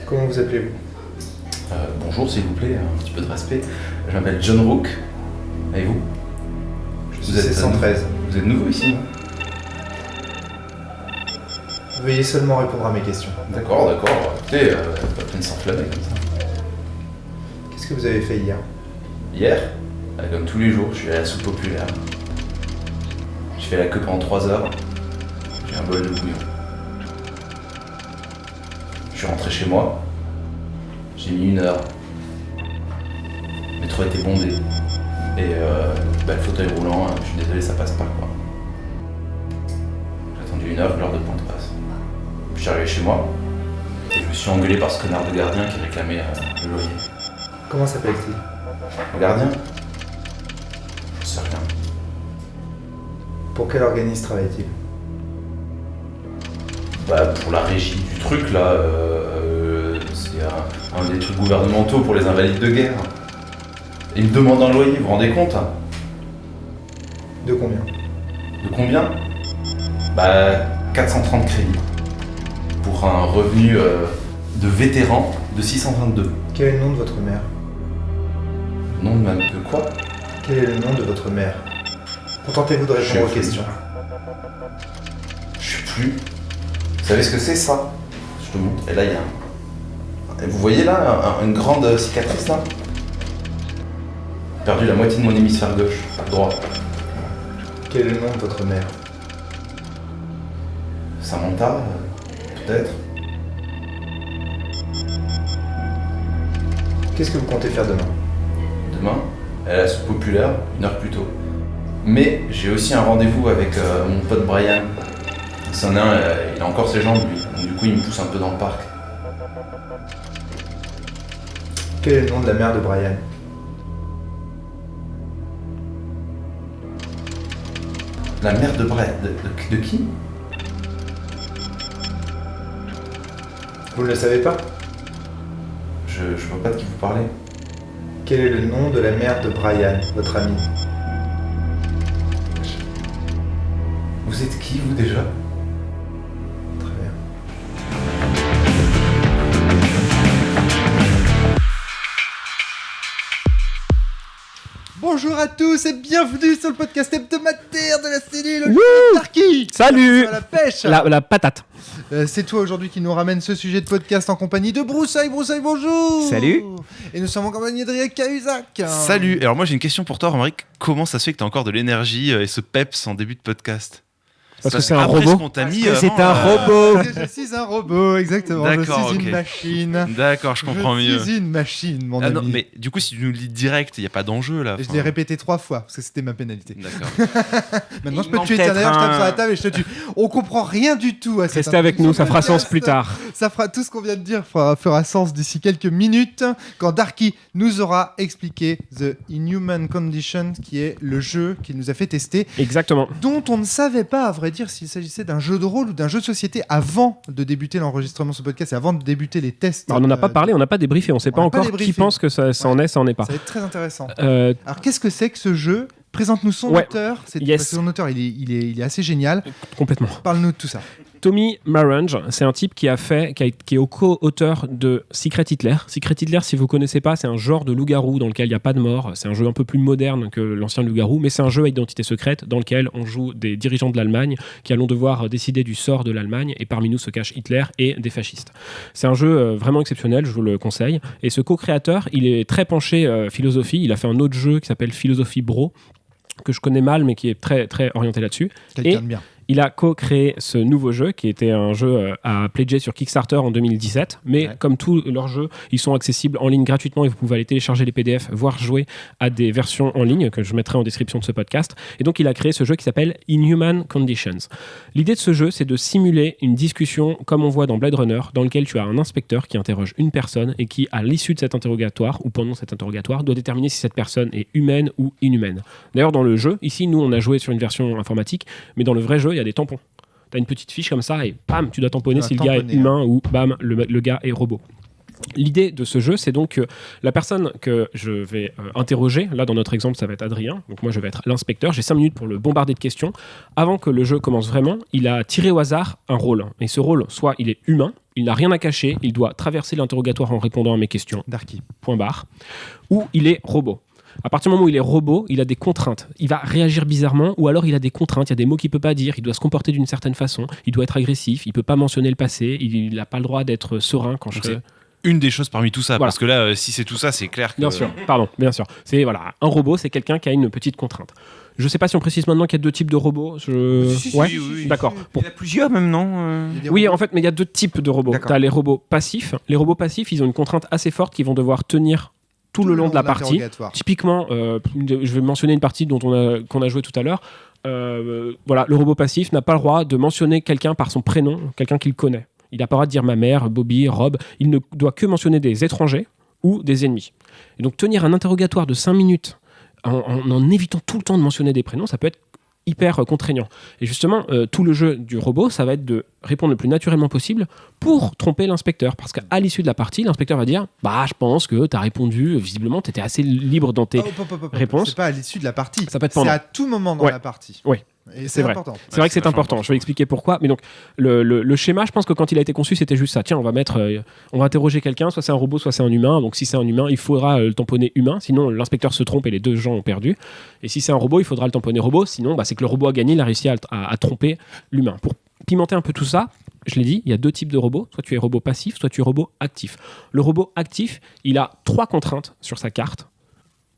Comment vous appelez-vous ? Bonjour, s'il vous plaît, un petit peu de respect. Je m'appelle John Rook. Et vous ? Vous êtes 113. Vous êtes nouveau ici, non ? Veuillez seulement répondre à mes questions. D'accord. Écoutez, pas peine de s'enflammer comme ça. Qu'est-ce que vous avez fait hier ? Hier, comme tous les jours, je suis à la soupe populaire. J'ai fait la queue pendant 3 heures. J'ai un bol de bouillon. Je suis rentré chez moi. J'ai mis 1 heure. Le métro était bondé. Et le fauteuil roulant, je suis désolé, ça passe pas quoi. J'ai attendu 1 heure que l'heure de pointe passe. Puis je suis arrivé chez moi. Et je me suis engueulé par ce connard de gardien qui réclamait le loyer. Comment s'appelle-t-il ? Le gardien ? Je sais rien. Pour quel organisme travaille-t-il ? Pour la régie du truc là, c'est un des trucs gouvernementaux pour les invalides de guerre. Il me demande un loyer, vous vous rendez compte ? De combien ? De combien ? 430 crédits. Pour un revenu de vétéran de 622. Quel est le nom de votre mère ? Nom de quoi ? Quel est le nom de votre mère ? Contentez-vous de répondre aux questions. Je sais plus. Vous savez ce que c'est ça ? Je te montre. Et là, il y a Vous voyez là, une grande cicatrice là ? J'ai perdu la moitié de mon hémisphère gauche, droit. Quel est le nom de votre mère ? Samantha, peut-être. Qu'est-ce que vous comptez faire demain ? Demain, à la soupe populaire, 1 heure plus tôt. Mais j'ai aussi un rendez-vous avec mon pote Brian. C'en est un, il a encore ses jambes lui, donc du coup il me pousse un peu dans le parc. Quel est le nom de la mère de Brian ? La mère de Brian, de qui ? Vous ne le savez pas ? Je vois pas de qui vous parlez. Quel est le nom de la mère de Brian, votre ami ? Vous êtes qui vous déjà ? Très bien. Bonjour à tous et bienvenue sur le podcast hebdomadaire de la cellule Darky. Salut. À la pêche. La patate. C'est toi aujourd'hui qui nous ramène ce sujet de podcast en compagnie de Broussaille. Broussaille, bonjour. Salut. Et nous sommes en compagnie de Riek Cahuzac. Salut. Alors moi j'ai une question pour toi, Romaric. Comment ça se fait que tu as encore de l'énergie et ce peps en début de podcast ? Parce que c'est un après robot. ce qu'on t'a mis C'est avant, un robot. Je suis un robot, exactement. D'accord, je suis une ok. machine. D'accord, je comprends mieux. Je suis une machine, mon Ah ami. non, mais du coup si tu nous le dis direct, il n'y a pas d'enjeu là. Je l'ai répété 3 fois parce que c'était ma pénalité. D'accord. Maintenant, Il je peux te manque tuer. peut-être D'ailleurs, je tape un- sur la table et je te tue. On comprend rien du tout à cette Restez avec nous, ça fera introduction sens plus tard. Ça fera tout ce qu'on vient de dire fera sens d'ici quelques minutes quand Darky nous aura expliqué The Inhuman Condition, qui est le jeu qu'il nous a fait tester, Exactement. dont on ne savait pas, à vrai dire, s'il s'agissait d'un jeu de rôle ou d'un jeu de société avant de débuter l'enregistrement de ce podcast et avant de débuter les tests. Alors, on n'en a pas parlé, on n'a pas débriefé, on ne sait pas n'a pas encore qui débriefé. pense que ça en est, ça en est pas. Ça va être très intéressant. Euh, Alors, qu'est-ce que c'est que ce jeu ? Présente-nous son Ouais. auteur. Yes. Parce que son auteur, il est assez génial. complètement. Parle-nous de tout ça. Tommy Marange, c'est un type qui est co-auteur de Secret Hitler. Secret Hitler, si vous connaissez pas, c'est un genre de loup-garou dans lequel il n'y a pas de mort. C'est un jeu un peu plus moderne que l'ancien loup-garou, mais c'est un jeu à identité secrète dans lequel on joue des dirigeants de l'Allemagne qui allons devoir décider du sort de l'Allemagne, et parmi nous se cache Hitler et des fascistes. C'est un jeu vraiment exceptionnel, je vous le conseille. Et ce co-créateur, il est très penché philosophie. Il a fait un autre jeu qui s'appelle Philosophie Bro, que je connais mal, mais qui est très, très orienté là-dessus. Quelqu'un de bien. Il a co-créé ce nouveau jeu qui était un jeu à pledger sur Kickstarter en 2017, mais comme tous leurs jeux, ils sont accessibles en ligne gratuitement et vous pouvez aller télécharger les PDF, voire jouer à des versions en ligne que je mettrai en description de ce podcast. Et donc il a créé ce jeu qui s'appelle Inhuman Conditions. L'idée de ce jeu, c'est de simuler une discussion comme on voit dans Blade Runner, dans lequel tu as un inspecteur qui interroge une personne et qui, à l'issue de cet interrogatoire ou pendant cet interrogatoire, doit déterminer si cette personne est humaine ou inhumaine. D'ailleurs, dans le jeu, ici, nous, on a joué sur une version informatique, mais dans le vrai jeu, il y a des tampons. T'as une petite fiche comme ça et bam, tu dois tamponner si le gars est humain ou bam, le gars est robot. L'idée de ce jeu, c'est donc que la personne que je vais interroger, là dans notre exemple ça va être Adrien, donc moi je vais être l'inspecteur, j'ai 5 minutes pour le bombarder de questions. Avant que le jeu commence vraiment, il a tiré au hasard un rôle. Et ce rôle, soit il est humain, il n'a rien à cacher, il doit traverser l'interrogatoire en répondant à mes questions, Darky. point barre, ou il est robot. À partir du moment où il est robot, il a des contraintes. Il va réagir bizarrement ou alors il a des contraintes. Il y a des mots qu'il ne peut pas dire. Il doit se comporter d'une certaine façon. Il doit être agressif. Il ne peut pas mentionner le passé. Il n'a pas le droit d'être serein quand je fais... Une des choses parmi tout ça, Voilà. parce que là, si c'est tout ça, c'est clair que... Bien sûr, bien sûr. C'est voilà, un robot, c'est quelqu'un qui a une petite contrainte. Je ne sais pas si on précise maintenant qu'il y a 2 types de robots. Si, Ouais, oui. d'accord. Il y en a plusieurs même, non Oui, en fait, mais il y a 2 types de robots. D'accord. Tu as les robots passifs. Les robots passifs, ils ont une contrainte assez forte qu'ils vont devoir tenir tout le long de la partie. l'interrogatoire. Typiquement, je vais mentionner une partie qu'on a joué tout à l'heure. Voilà, le robot passif n'a pas le droit de mentionner quelqu'un par son prénom, quelqu'un qu'il connaît. Il n'a pas le droit de dire ma mère, Bobby, Rob. Il ne doit que mentionner des étrangers ou des ennemis. Et donc tenir un interrogatoire de 5 minutes en évitant tout le temps de mentionner des prénoms, ça peut être hyper contraignant. Et justement, tout le jeu du robot, ça va être de répondre le plus naturellement possible pour tromper l'inspecteur. Parce qu'à l'issue de la partie, l'inspecteur va dire « Bah, je pense que tu as répondu, visiblement, tu étais assez libre dans tes réponses. » C'est pas à l'issue de la partie. Ça peut être C'est pendant. à tout moment dans Ouais. la partie. Oui. Et C'est c'est vrai. important. C'est vrai que c'est vachement important. Je vais expliquer pourquoi. Mais donc, le schéma, je pense que quand il a été conçu, c'était juste ça. Tiens, on va interroger quelqu'un, soit c'est un robot, soit c'est un humain. Donc, si c'est un humain, il faudra le tamponner humain. Sinon, l'inspecteur se trompe et les 2 gens ont perdu. Et si c'est un robot, il faudra le tamponner robot. Sinon, c'est que le robot a gagné, il a réussi à tromper l'humain. Pour pimenter un peu tout ça, je l'ai dit, il y a 2 types de robots. Soit tu es robot passif, soit tu es robot actif. Le robot actif, il a 3 contraintes sur sa carte.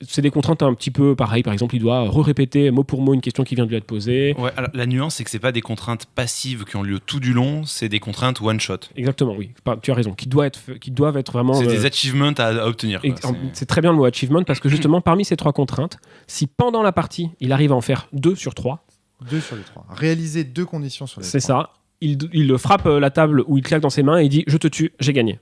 C'est des contraintes un petit peu pareilles. Par exemple, il doit répéter mot pour mot une question qui vient de lui être posée. Ouais, alors, la nuance, c'est que c'est pas des contraintes passives qui ont lieu tout du long, c'est des contraintes one-shot. Exactement, oui. Tu as raison. Qui doivent être vraiment... C'est des achievements à obtenir. Quoi. C'est très bien le mot achievement parce que justement, parmi ces 3 contraintes, si pendant la partie, il arrive à en faire 2 sur 3, 2 sur les 3. Réaliser 2 conditions sur les 3. c'est ça, il frappe la table où il claque dans ses mains et il dit « Je te tue, j'ai gagné ».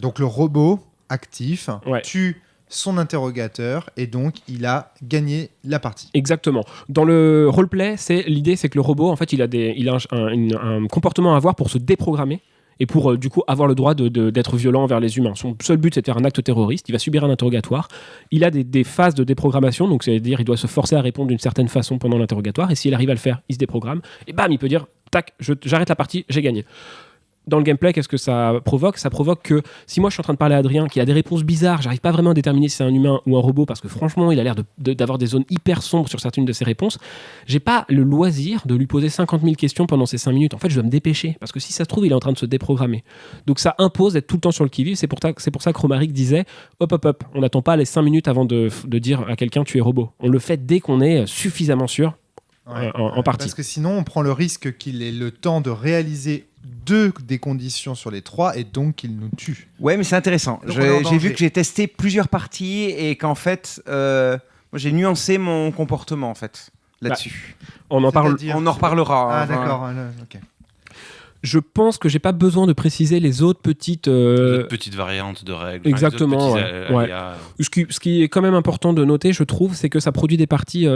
Donc le robot actif Ouais. tue son interrogateur et donc il a gagné la partie. Exactement. Dans le roleplay, l'idée c'est que le robot, en fait, il a un comportement à avoir pour se déprogrammer et pour du coup avoir le droit d'être violent envers les humains. Son seul but c'est de faire un acte terroriste, il va subir un interrogatoire, il a des phases de déprogrammation, donc c'est-à-dire il doit se forcer à répondre d'une certaine façon pendant l'interrogatoire et s'il arrive à le faire, il se déprogramme et bam, il peut dire tac, j'arrête la partie, j'ai gagné. Dans le gameplay, qu'est-ce que ça provoque ? Ça provoque que si moi je suis en train de parler à Adrien qui a des réponses bizarres, j'arrive pas vraiment à déterminer si c'est un humain ou un robot parce que franchement il a l'air d'avoir des zones hyper sombres sur certaines de ses réponses, j'ai pas le loisir de lui poser 50 000 questions pendant ces 5 minutes. En fait je dois me dépêcher parce que si ça se trouve il est en train de se déprogrammer. Donc ça impose d'être tout le temps sur le qui-vive. C'est pour ça que Romaric disait hop, on n'attend pas les 5 minutes avant de dire à quelqu'un tu es robot. On le fait dès qu'on est suffisamment sûr. En partie. Parce que sinon, on prend le risque qu'il ait le temps de réaliser 2 des conditions sur les 3 et donc qu'il nous tue. Ouais, mais c'est intéressant. Donc, on est en J'ai danger. vu que j'ai testé plusieurs parties et qu'en fait, moi, j'ai nuancé mon comportement en fait là-dessus. On en parle. C'est-à-dire- On en reparlera. Ah hein, d'accord, ok. Je pense que j'ai pas besoin de préciser les autres petites. Petite variante de règles. Exactement, Enfin, les autres petits ouais. aléas. Ce qui est quand même important de noter, je trouve, c'est que ça produit des parties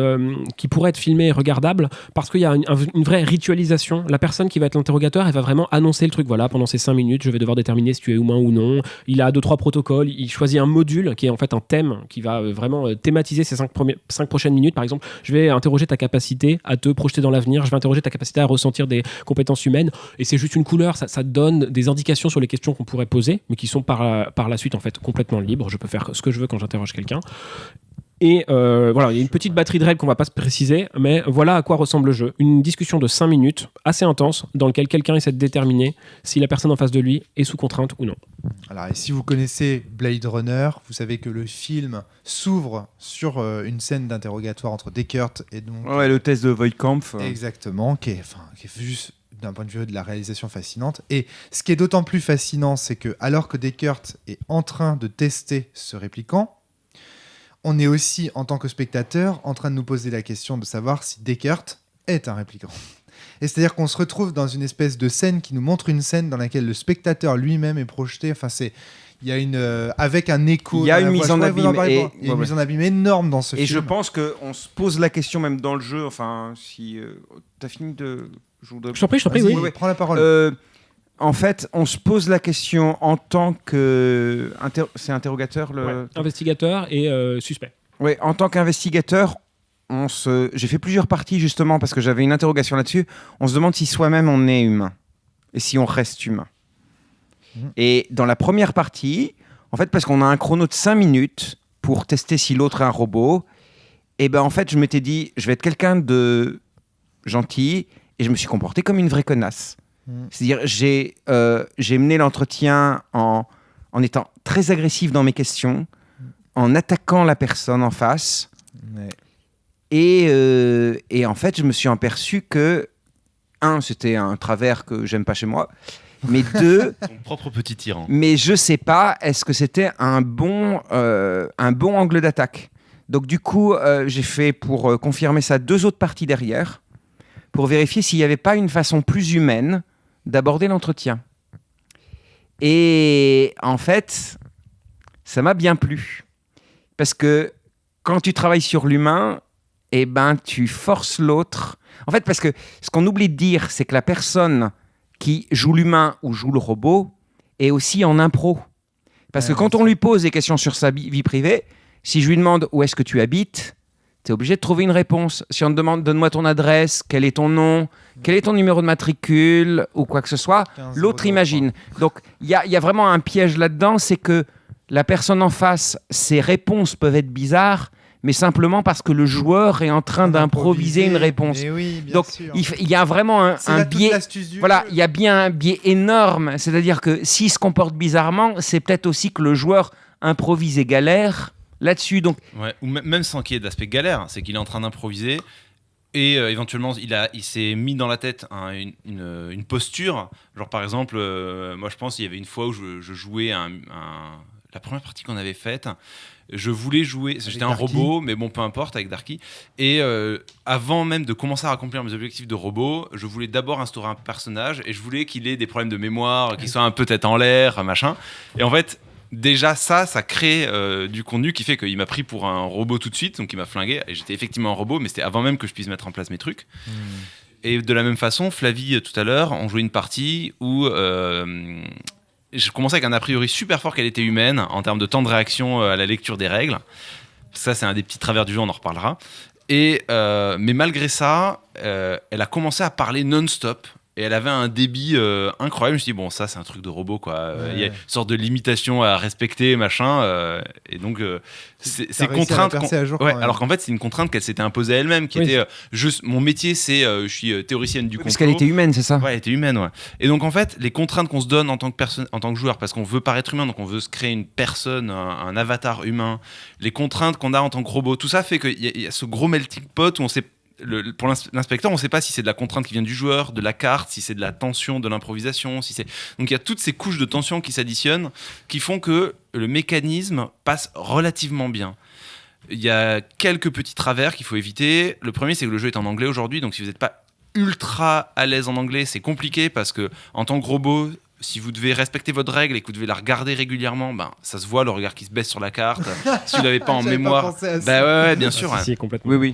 qui pourraient être filmées et regardables parce qu'il y a une vraie ritualisation. La personne qui va être l'interrogateur, elle va vraiment annoncer le truc. Voilà, pendant ces 5 minutes, je vais devoir déterminer si tu es humain ou non. Il a 2-3 protocoles. Il choisit un module qui est en fait un thème qui va vraiment thématiser ces 5 prochaines minutes. Par exemple, je vais interroger ta capacité à te projeter dans l'avenir. Je vais interroger ta capacité à ressentir des compétences humaines. Et c'est juste une couleur. Ça donne des indications sur les questions qu'on pourrait poser, mais qui sont par la suite en fait complètement libres. Je peux faire ce que je veux quand j'interroge quelqu'un. Et voilà, il y a une petite batterie de règles qu'on va pas se préciser, mais voilà à quoi ressemble le jeu. Une discussion de 5 minutes, assez intense, dans laquelle quelqu'un essaie de déterminer si la personne en face de lui est sous contrainte ou non. Alors, et si vous connaissez Blade Runner, vous savez que le film s'ouvre sur une scène d'interrogatoire entre Deckard et donc... Ouais, le test de Voigtkampf. Exactement, qui est juste d'un point de vue de la réalisation fascinante. Et ce qui est d'autant plus fascinant, c'est que alors que Deckard est en train de tester ce répliquant, on est aussi, en tant que spectateur, en train de nous poser la question de savoir si Deckard est un répliquant. Et c'est-à-dire qu'on se retrouve dans une espèce de scène qui nous montre une scène dans laquelle le spectateur lui-même est projeté. Enfin, il y a avec un écho. Il y a dans la une voix. mise en Je pourrais vous abîme parler et- pour- il y a une mise en abîme énorme dans ce Et film. je pense qu'on se pose la question même dans le jeu. Enfin, si t'as fini de... Je t'en prie, Vas-y, oui. prends la parole. en fait, on se pose la question en tant que... c'est interrogateur Investigateur et suspect. Oui, en tant qu'investigateur, j'ai fait plusieurs parties justement parce que j'avais une interrogation là-dessus. On se demande si soi-même on est humain et si on reste humain. Et dans la première partie, en fait, parce qu'on a un chrono de 5 minutes pour tester si l'autre est un robot, et ben en fait, je m'étais dit, je vais être quelqu'un de gentil et je me suis comporté comme une vraie connasse. C'est-à-dire, j'ai mené l'entretien en étant très agressif dans mes questions, en attaquant la personne en face. Ouais. Et en fait, je me suis aperçu que, c'était un travers que j'aime pas chez moi, mais 2, Ton propre petit tyran. mais je sais pas, est-ce que c'était un bon angle d'attaque. Donc du coup, j'ai fait, pour confirmer ça, 2 autres parties derrière, pour vérifier s'il n'y avait pas une façon plus humaine d'aborder l'entretien. Et en fait, ça m'a bien plu. Parce que quand tu travailles sur l'humain, eh ben, tu forces l'autre. En fait, parce que ce qu'on oublie de dire, c'est que la personne qui joue l'humain ou joue le robot est aussi en impro. Parce que quand on lui pose des questions sur sa vie privée, si je lui demande où est-ce que tu habites, tu es obligé de trouver une réponse. Si on te demande donne-moi ton adresse, quel est ton nom, quel est ton numéro de matricule ou quoi que ce soit, l'autre imagine. Donc il y a vraiment un piège là-dedans, c'est que la personne en face, ses réponses peuvent être bizarres, mais simplement parce que le joueur est en train d'improviser une réponse. Oui, bien Donc sûr. il y a vraiment un biais. Voilà, il y a bien un biais énorme. C'est-à-dire que s'il se comporte bizarrement, c'est peut-être aussi que le joueur improvise et galère là-dessus. Donc, Ouais, ou même sans qu'il y ait d'aspect galère, c'est qu'il est en train d'improviser et éventuellement il s'est mis dans la tête une posture. Genre par exemple, moi je pense qu'il y avait une fois où je jouais la première partie qu'on avait faite. Je voulais jouer, j'étais un robot, mais bon, peu importe, avec Darky. Et avant même de commencer à accomplir mes objectifs de robot, je voulais d'abord instaurer un personnage et je voulais qu'il ait des problèmes de mémoire, qu'il soit un peu tête en l'air, machin. Et en fait, déjà ça crée du contenu qui fait qu'il m'a pris pour un robot tout de suite, donc il m'a flingué. Et j'étais effectivement un robot, mais c'était avant même que je puisse mettre en place mes trucs. Et de la même façon, Flavie, tout à l'heure, on jouait une partie où je commençais avec un a priori super fort qu'elle était humaine en termes de temps de réaction à la lecture des règles. Ça, c'est un des petits travers du jeu, on en reparlera. Mais malgré ça, elle a commencé à parler non-stop. Et elle avait un débit incroyable. Je me suis dit, bon, ça, c'est un truc de robot, quoi. Il y a une sorte de limitation à respecter, machin. Et donc, c'est contrainte. Alors qu'en fait, c'est une contrainte qu'elle s'était imposée à elle-même, qui était juste, mon métier, c'est, je suis théoricienne du complot. parce qu'elle était humaine, c'est ça ? Ouais, elle était humaine, ouais. Et donc, en fait, les contraintes qu'on se donne en tant que joueur, parce qu'on veut paraître humain, donc on veut se créer une personne, un avatar humain, les contraintes qu'on a en tant que robot, tout ça fait qu'il y a ce gros melting pot où on sait. Pour l'inspecteur, on ne sait pas si c'est de la contrainte qui vient du joueur, de la carte, si c'est de la tension, de l'improvisation. Donc il y a toutes ces couches de tension qui s'additionnent, qui font que le mécanisme passe relativement bien. Il y a quelques petits travers qu'il faut éviter. Le premier, c'est que le jeu est en anglais aujourd'hui, donc si vous n'êtes pas ultra à l'aise en anglais, c'est compliqué parce que en tant que robot, si vous devez respecter votre règle et que vous devez la regarder régulièrement, ça se voit, le regard qui se baisse sur la carte. Si vous l'avez pas en mémoire, ouais, bien sûr. Si, complètement. Oui.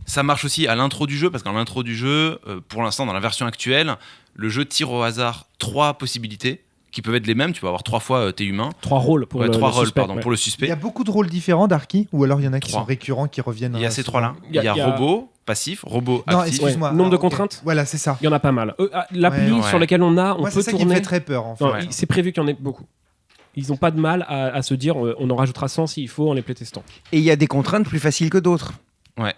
Ça marche aussi à l'intro du jeu, parce qu'en l'intro du jeu, pour l'instant, dans la version actuelle, le jeu tire au hasard 3 possibilités qui peuvent être les mêmes. Tu peux avoir 3 fois t'es humain. 3 rôles pour le suspect. Pour le suspect. Il y a beaucoup de rôles différents, Darky, ou alors il y en a qui 3. sont récurrents, qui reviennent. Il y a ces souvent. 3-là. Il y a robot passif, robot Non, actif. excuse-moi. Nombre de ok. contraintes. Voilà, c'est ça. Il y en a pas mal. L'appli Ouais. sur laquelle on Moi, peut c'est ça qui me tourner. fait très peur, en fait. Non, Ouais. c'est prévu qu'il y en ait beaucoup. Ils n'ont pas de mal à se dire on en rajoutera 100 s'il faut en les playtestant. Et il y a des contraintes plus faciles que d'autres. Ouais.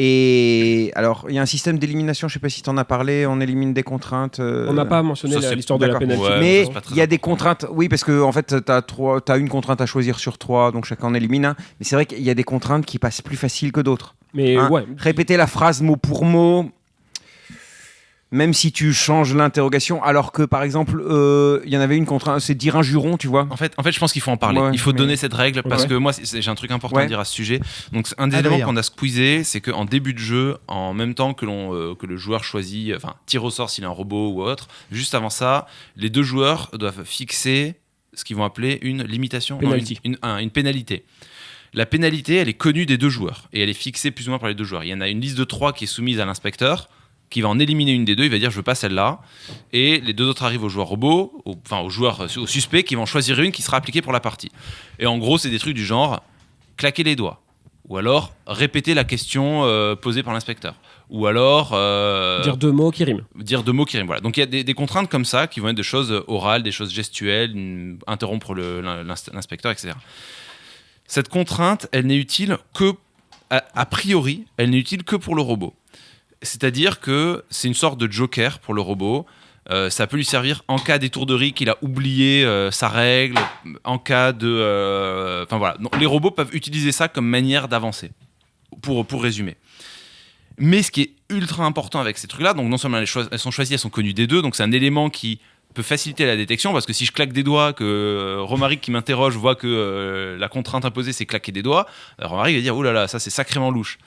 Et alors, il y a un système d'élimination, je sais pas si tu en as parlé, on élimine des contraintes. On n'a pas mentionné ça, c'est- l'histoire de la d'accord. pénalité. Ouais, mais c'est pas très il y a des important. contraintes, oui, parce que en fait, t'as une contrainte à choisir sur 3, donc chacun en élimine un. Mais c'est vrai qu'il y a des contraintes qui passent plus facile que d'autres. Mais Hein, ouais, Répéter la phrase mot pour mot, même si tu changes l'interrogation, alors que par exemple, il y en avait une contrainte, c'est dire un juron, tu vois. En fait, je pense qu'il faut en parler. Ouais, Il faut mais- donner cette règle parce Ouais. que moi, j'ai un truc important à Ouais. dire à ce sujet. Donc, un des Adrien. éléments qu'on a squeezé, c'est qu'en début de jeu, en même temps que le joueur choisit, enfin, tire au sort s'il est un robot ou autre, juste avant ça, les 2 joueurs doivent fixer ce qu'ils vont appeler une limitation, Penalty. une pénalité. La pénalité, elle est connue des 2 joueurs et elle est fixée plus ou moins par les 2 joueurs. Il y en a une liste de 3 qui est soumise à l'inspecteur. qui va en éliminer une des deux, il va dire je veux pas celle-là, et les deux autres arrivent aux joueurs robots, aux suspects qui vont choisir une qui sera appliquée pour la partie. Et en gros, c'est des trucs du genre claquer les doigts, ou alors répéter la question posée par l'inspecteur, ou alors Dire 2 mots qui riment. Voilà. Donc il y a des contraintes comme ça qui vont être des choses orales, des choses gestuelles, interrompre l'inspecteur, etc. Cette contrainte, elle n'est utile que, a priori, elle n'est utile que pour le robot. C'est-à-dire que c'est une sorte de joker pour le robot. Ça peut lui servir en cas d'étourderie qu'il a oublié sa règle, en cas de... Enfin voilà, donc, les robots peuvent utiliser ça comme manière d'avancer, pour résumer. Mais ce qui est ultra important avec ces trucs-là, donc non seulement elles sont choisies, elles sont connues des deux, donc c'est un élément qui peut faciliter la détection, parce que si je claque des doigts, que Romaric qui m'interroge voit que la contrainte imposée c'est claquer des doigts, Romaric va dire « Oh là là, ça c'est sacrément louche ».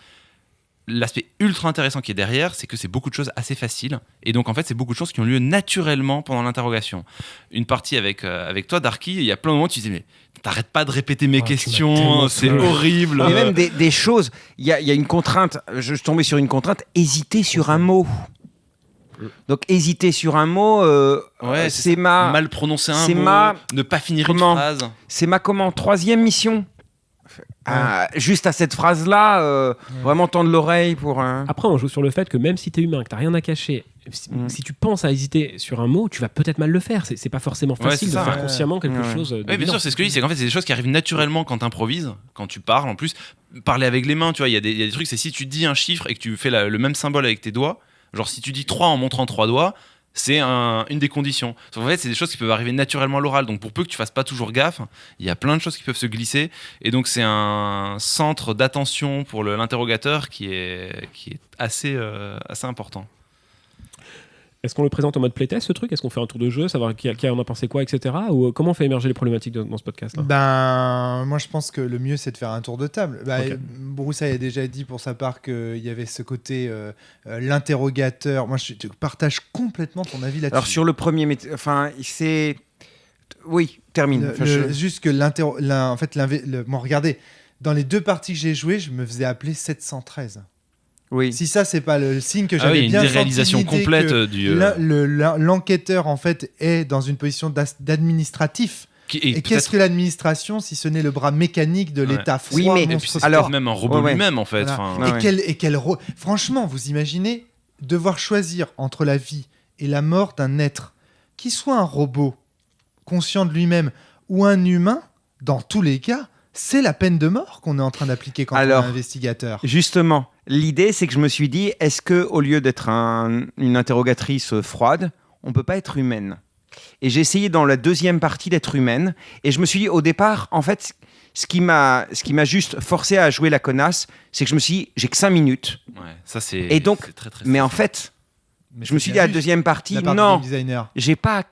L'aspect ultra intéressant qui est derrière, c'est que c'est beaucoup de choses assez faciles. Et donc, en fait, c'est beaucoup de choses qui ont lieu naturellement pendant l'interrogation. Une partie avec toi, Darky, il y a plein de moments où tu dis, mais t'arrêtes pas de répéter mes questions, c'est horrible. Mais même des choses, il y a une contrainte, je suis tombé sur une contrainte, hésiter sur un mot. Donc, hésiter sur un mot, c'est ma... Mal prononcer un mot, ne pas finir une phrase. C'est ma troisième mission. Juste à cette phrase-là, vraiment tendre l'oreille pour... Après, on joue sur le fait que même si t'es humain, que t'as rien à cacher, si tu penses à hésiter sur un mot, tu vas peut-être mal le faire. C'est pas forcément facile de faire consciemment quelque chose. Oui, bien sûr, c'est ce que je dis, c'est qu'en fait, c'est des choses qui arrivent naturellement quand t'improvises, quand tu parles. En plus, parler avec les mains, tu vois, il y a des trucs, c'est si tu dis un chiffre et que tu fais le même symbole avec tes doigts, genre si tu dis 3 en montrant 3 doigts, c'est une des conditions. En fait, c'est des choses qui peuvent arriver naturellement à l'oral. Donc, pour peu que tu fasses pas toujours gaffe, il y a plein de choses qui peuvent se glisser. Et donc, c'est un centre d'attention pour l'interrogateur qui est assez important. Est-ce qu'on le présente en mode playtest, ce truc ? Est-ce qu'on fait un tour de jeu, savoir qui en a pensé quoi, etc. Ou comment on fait émerger les problématiques dans ce podcast-là ? Moi, je pense que le mieux, c'est de faire un tour de table. Okay. Broussa a déjà dit pour sa part qu'il y avait ce côté l'interrogateur. Moi, je partage complètement ton avis là-dessus. Alors, sur le premier... c'est... Oui, termine. Juste que regardez, dans les 2 parties que j'ai jouées, je me faisais appeler 713. Oui. Si ça, c'est pas le signe que j'avais bien une senti déréalisation complète du... L'enquêteur, en fait, est dans une position d'administratif. Et qu'est-ce que l'administration, si ce n'est le bras mécanique de l'État froid, oui, mais alors même un robot lui-même, en fait. Voilà. Franchement, vous imaginez devoir choisir entre la vie et la mort d'un être, qui soit un robot conscient de lui-même ou un humain, dans tous les cas, c'est la peine de mort qu'on est en train d'appliquer quand on est investigateur. Justement, l'idée, c'est que je me suis dit, est-ce qu'au lieu d'être une interrogatrice froide, on peut pas être humaine ? Et j'ai essayé dans la deuxième partie d'être humaine. Et je me suis dit, au départ, en fait, ce qui m'a juste forcé à jouer la connasse, c'est que je me suis dit, j'ai que 5 minutes. Ouais, ça c'est... Et donc, c'est très, très mais en fait, je me suis dit à la deuxième partie, non, j'ai pas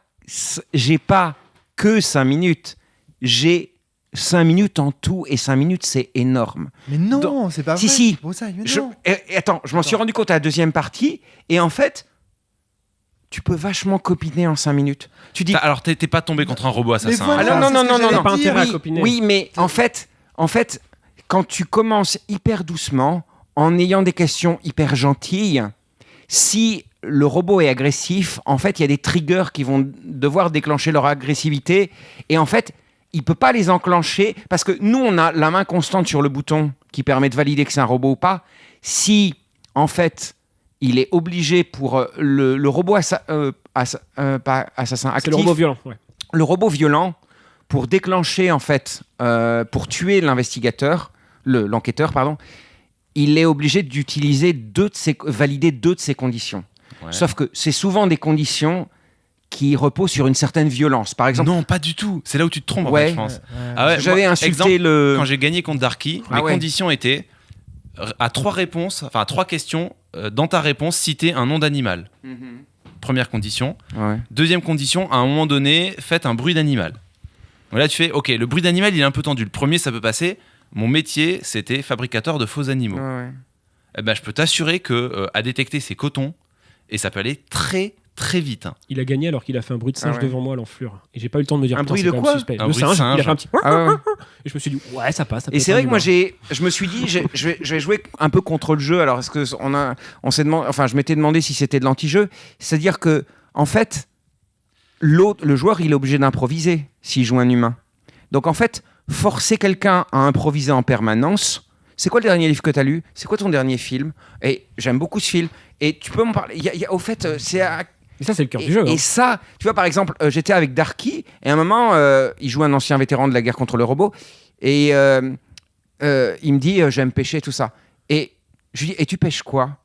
que 5 minutes. J'ai 5 minutes en tout, et 5 minutes, c'est énorme. Mais non, c'est pas vrai. Si. Non. Attends, je m'en suis rendu compte à la deuxième partie, et en fait, tu peux vachement copiner en 5 minutes. Tu dis... Alors, t'es pas tombé contre un robot assassin. Voilà, non. Pas intérêt à copiner. Oui, mais en fait, quand tu commences hyper doucement, en ayant des questions hyper gentilles, si le robot est agressif, en fait, il y a des triggers qui vont devoir déclencher leur agressivité, et en fait, il peut pas les enclencher, parce que nous, on a la main constante sur le bouton qui permet de valider que c'est un robot ou pas. Si, en fait, il est obligé pour le robot pas assassin actif... C'est le robot violent, ouais. Le robot violent, pour déclencher, en fait, pour tuer l'investigateur, l'enquêteur, pardon, il est obligé d'utiliser valider 2 de ses conditions. Ouais. Sauf que c'est souvent des conditions qui reposent sur une certaine violence. Par exemple... Non, pas du tout. C'est là où tu te trompes, en fait, je pense. J'avais insulté quand j'ai gagné contre Darky, les conditions étaient à 3 questions, dans ta réponse, citer un nom d'animal. Première condition. Ouais. Deuxième condition, à un moment donné, faites un bruit d'animal. Donc là, tu fais, ok, le bruit d'animal, il est un peu tendu. Le premier, ça peut passer. Mon métier, c'était fabricateur de faux animaux. Ouais. Eh ben, je peux t'assurer que à détecter, c'est coton. Et ça peut aller très, très vite. Il a gagné alors qu'il a fait un bruit de singe ouais. devant moi à l'enflure. Et j'ai pas eu le temps de me dire Un putain, bruit c'est de quand quoi même suspect. Un Le bruit de singe, il a singe. fait un petit. Ah ouais. Et je me suis dit ouais, ça passe. Ça peut Et c'est être vrai un que moi, humain. je me suis dit, je vais jouer un peu contre le jeu. Alors, est-ce que on s'est demandé, enfin, je m'étais demandé si c'était de l'anti-jeu. C'est-à-dire que, en fait, le joueur, il est obligé d'improviser s'il joue un humain. Donc, en fait, forcer quelqu'un à improviser en permanence. C'est quoi le dernier livre que tu as lu ? C'est quoi ton dernier film ? Et j'aime beaucoup ce film. Et tu peux m'en parler. Au fait, c'est à Et ça, c'est le cœur du jeu. Et ça, tu vois, par exemple, j'étais avec Darky, et à un moment, il joue un ancien vétéran de la guerre contre le robot, et il me dit, j'aime pêcher, tout ça. Et je lui dis, et tu pêches quoi ?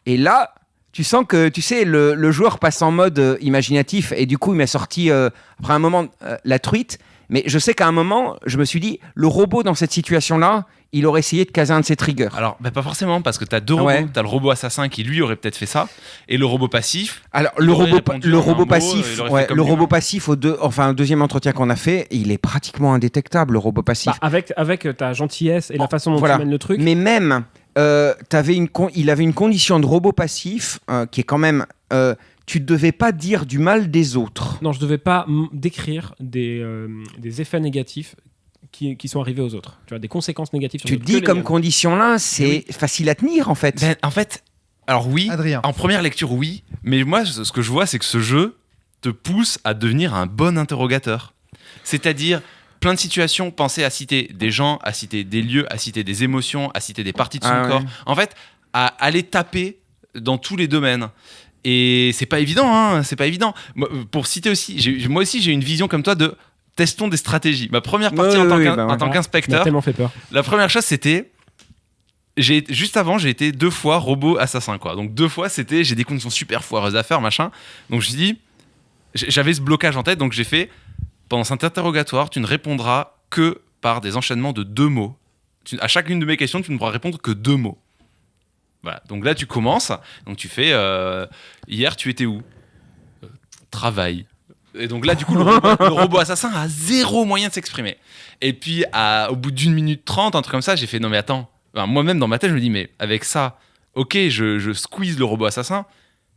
Et là, tu sens que, tu sais, le joueur passe en mode imaginatif, et du coup, il m'a sorti, après un moment, la truite, mais je sais qu'à un moment, je me suis dit, le robot dans cette situation-là, il aurait essayé de caser un de ses triggers. Alors, pas forcément, parce que t'as deux robots. Ouais. T'as le robot assassin qui, lui, aurait peut-être fait ça, et le robot passif. Alors, il le aurait robot, répondu le en un robot mot, passif, il aurait ouais, fait comme le lui, robot hein. passif, au deuxième entretien qu'on a fait, il est pratiquement indétectable, le robot passif. Bah, avec ta gentillesse et la façon dont voilà. tu mènes le truc. Mais même, il avait une condition de robot passif qui est quand même... tu ne devais pas dire du mal des autres. Non, je devais pas décrire des effets négatifs qui sont arrivés aux autres. Tu vois, des conséquences négatives sur Tu les te autres. dis Que comme les- condition là, c'est facile à tenir en fait. Ben, en fait, alors oui, Adrien. en première lecture, oui, mais moi, ce que je vois, c'est que ce jeu te pousse à devenir un bon interrogateur. C'est-à-dire, plein de situations, penser à citer des gens, à citer des lieux, à citer des émotions, à citer des parties de son Ah ouais. corps. En fait, à aller taper dans tous les domaines. Et c'est pas évident, hein, c'est pas évident. Pour citer aussi, moi aussi, j'ai une vision comme toi de testons des stratégies. Ma première partie Ouais, en tant ouais, qu'in- bah ouais. en tant Tu m'as qu'inspecteur, tellement fait peur. la première chose, c'était... Juste avant, j'ai été 2 fois robot assassin, quoi. Donc 2 fois, c'était... J'ai des conditions super foireuses à faire, machin. Donc je me suis dit... J'avais ce blocage en tête, donc j'ai fait... Pendant cet interrogatoire, tu ne répondras que par des enchaînements de 2 mots. À chacune de mes questions, tu ne pourras répondre que 2 mots. Voilà. Donc là, tu commences. Donc tu fais... hier, tu étais où ? Travail. Et donc là, du coup, le robot assassin a 0 moyen de s'exprimer. Et puis, au bout d'1 minute 30, un truc comme ça, j'ai fait non, mais attends. Enfin, moi-même, dans ma tête, je me dis, mais avec ça, ok, je squeeze le robot assassin,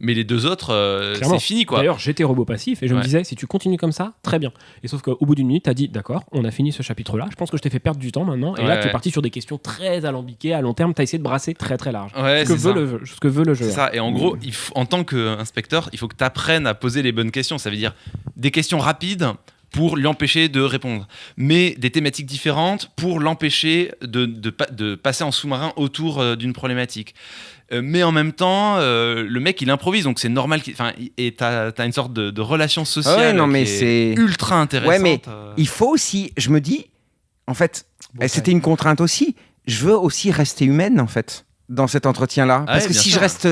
mais les 2 autres, Clairement. c'est fini, quoi. D'ailleurs, j'étais robot passif et je me Ouais. disais, si tu continues comme ça, très bien. Et sauf qu'au bout d'une minute, t'as dit, d'accord, on a fini ce chapitre-là. Je pense que je t'ai fait perdre du temps maintenant. Et là, tu es Ouais. parti sur des questions très alambiquées, à long terme. T'as essayé de brasser très très large. Ouais, ce, que c'est veut ça. le jeu, ce que veut le jeu. C'est ça. Et en gros, en tant qu'inspecteur, il faut que tu apprennes à poser les bonnes questions. Ça veut dire des questions rapides pour l'empêcher de répondre, mais des thématiques différentes pour l'empêcher de passer en sous-marin autour d'une problématique. Mais en même temps, le mec, il improvise, donc c'est normal. Et t'as une sorte de relation sociale Ouais, non, mais qui c'est- est ultra intéressante. Ouais, mais il faut aussi, je me dis, en fait, c'était une contrainte aussi. Je veux aussi rester humaine en fait dans cet entretien-là, parce ouais, que bien si sûr. je reste,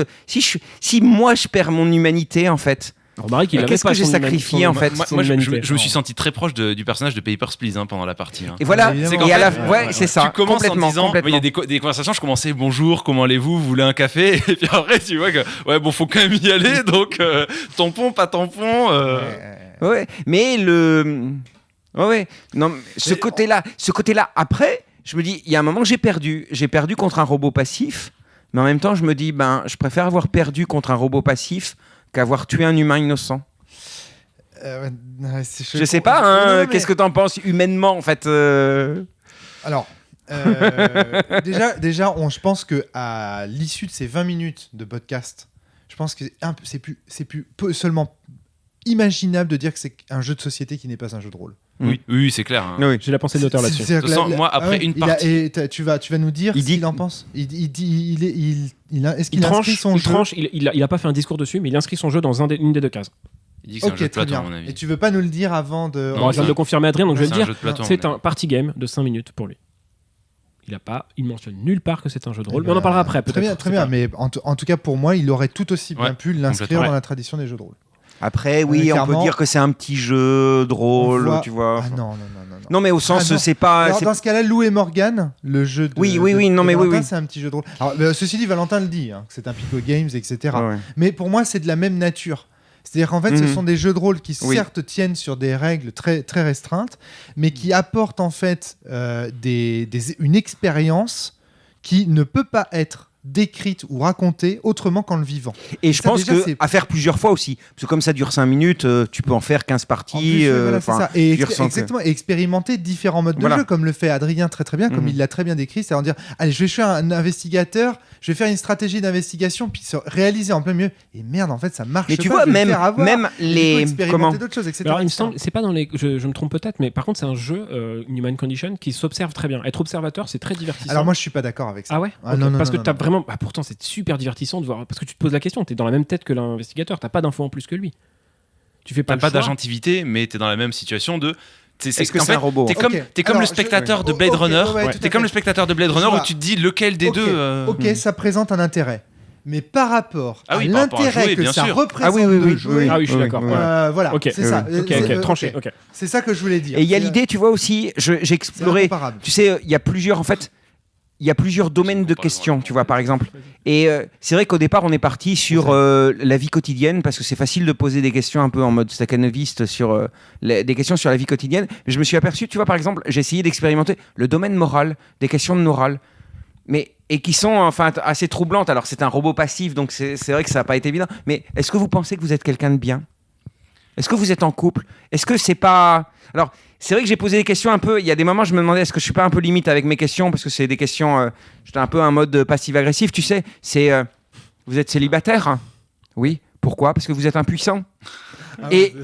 si moi je perds mon humanité en fait. Remarquez qu'il Mais avait qu'est-ce pas que j'ai son sacrifié, son- en fait Moi, son moi, je humanité. me suis senti très proche du personnage de Papers, Please pendant la partie. Hein. Et voilà, Évidemment. C'est qu'en et à la, fait, ouais, c'est ça, Tu commences complètement, en disant, complètement. il y a des conversations, je commençais bonjour, comment allez-vous, vous voulez un café ? Et puis après, tu vois que, ouais, bon, faut quand même y aller, donc tampon, pas tampon. Ouais, mais ouais, non, ce côté-là. Après, je me dis, il y a un moment, j'ai perdu contre un robot passif, mais en même temps, je me dis, ben, je préfère avoir perdu contre un robot passif qu'avoir tué un humain innocent. Je sais pas, hein, Non, mais- qu'est-ce que t'en penses humainement, en fait Alors, déjà, je pense que à l'issue de ces 20 minutes de podcast, je pense que c'est plus seulement imaginable de dire que c'est un jeu de société qui n'est pas un jeu de rôle. Oui, c'est clair. hein. Oui. J'ai la pensée de l'auteur là-dessus. C'est-à-dire De toute que façon, moi, après une partie- tu vas nous dire Il ce dit- qu'il en pense. Est-ce qu'il Il inscrit son jeu tranche, il a pas fait un discours dessus, mais il inscrit son jeu dans une des 2 cases. Il dit que c'est un Ok, jeu de très plateau, à bien. mon avis. Et tu veux pas nous le dire avant de. Non, Bon, je viens de le confirmer Adrien, donc je vais le C'est un dire. jeu de plateau, à C'est mon un avis. party game de 5 minutes pour lui. Il mentionne nulle part que c'est un jeu de rôle, mais on en parlera après peut-être. Très bien, mais en tout cas pour moi, il aurait tout aussi bien Ouais, pu l'inscrire complètement. dans la tradition des jeux de rôle. Après, oui, on peut clairement, dire que c'est un petit jeu drôle, On voit- tu vois. Ah non. Non, mais au sens, Ah, non. c'est pas. Alors, c'est- dans ce cas-là, Lou et Morgan, le jeu de. Oui, de Valentin, c'est un petit jeu de rôle. Alors, ceci dit, Valentin le dit, hein, que c'est un Pico Games, etc. Ouais. Mais pour moi, c'est de la même nature. C'est-à-dire qu'en fait, ce Mhm. sont des jeux de rôle qui, Oui. certes, tiennent sur des règles très, très restreintes, mais qui apportent en fait une expérience qui ne peut pas être décrite ou racontée autrement qu'en le vivant. Et je Ça, pense déjà, c'est- à faire plusieurs fois aussi. Parce que comme ça dure 5 minutes, tu peux en faire 15 En parties. plus, voilà, c'est enfin, ça. Et je ressens que- exactement, et expérimenter différents modes de Voilà. jeu, comme le fait Adrien très très bien, comme Mhm. il l'a très bien décrit, c'est-à-dire dire, allez, je vais faire un investigateur, je vais faire une stratégie d'investigation, puis se réaliser en plein milieu. Et merde, en fait, ça marche Mais pas. tu vois, je vais me même, faire avoir. même Et du coup, les. expérimenter Comment d'autres choses, etc. Alors, il me etc. semble, c'est pas dans les. Je me trompe peut-être, mais par contre, c'est un jeu, Human Condition, qui s'observe très bien. Être observateur, c'est très divertissant. Alors moi, je suis pas d'accord avec ça. Ah ouais. Ah, Ok. non, non, parce non, que non, t'as non. vraiment. Bah, pourtant, c'est super divertissant de voir. Parce que tu te poses la question, t'es dans la même tête que l'investigateur, t'as pas d'infos en plus que lui. Tu fais pas T'as le pas choix. d'agentivité, mais t'es dans la même situation de. Est-ce que en c'est fait, un robot T'es comme, Ok. t'es comme Alors, le spectateur de ok, Blade Runner. ouais, tout à T'es comme fait. le spectateur de Blade Runner Je où vois. tu te dis lequel des Ok, deux. Ok, ça présente un intérêt. Mais par rapport Ah oui, à par rapport à l'intérêt jouer, que bien ça sûr. représente Ah oui, de jouer, Ah oui, je suis d'accord. oui. Ouais. voilà, Ok, c'est ça. Ok, ok, tranché. ok. Ok. C'est ça que je voulais dire. Et il y a C'est- l'idée, tu vois aussi, j'ai c'est exploré. incomparable. Tu sais, il y a plusieurs, en fait, il y a plusieurs domaines de questions, tu vois, par exemple. Et c'est vrai qu'au départ, on est parti sur la vie quotidienne, parce que c'est facile de poser des questions un peu en mode stakhanoviste sur des questions sur la vie quotidienne. Mais je me suis aperçu, tu vois, par exemple, j'ai essayé d'expérimenter le domaine moral, des questions de morale, et qui sont enfin assez troublantes. Alors, c'est un robot passif, donc c'est vrai que ça n'a pas été évident. Mais est-ce que vous pensez que vous êtes quelqu'un de bien ? Est-ce que vous êtes en couple ? Est-ce que c'est pas... Alors, c'est vrai que j'ai posé des questions un peu... Il y a des moments, je me demandais, est-ce que je suis pas un peu limite avec mes questions ? Parce que c'est des questions... j'étais un peu en mode passif-agressif, tu sais. C'est... vous êtes célibataire ? Oui. Pourquoi ? Parce que vous êtes impuissant. Ah, Et,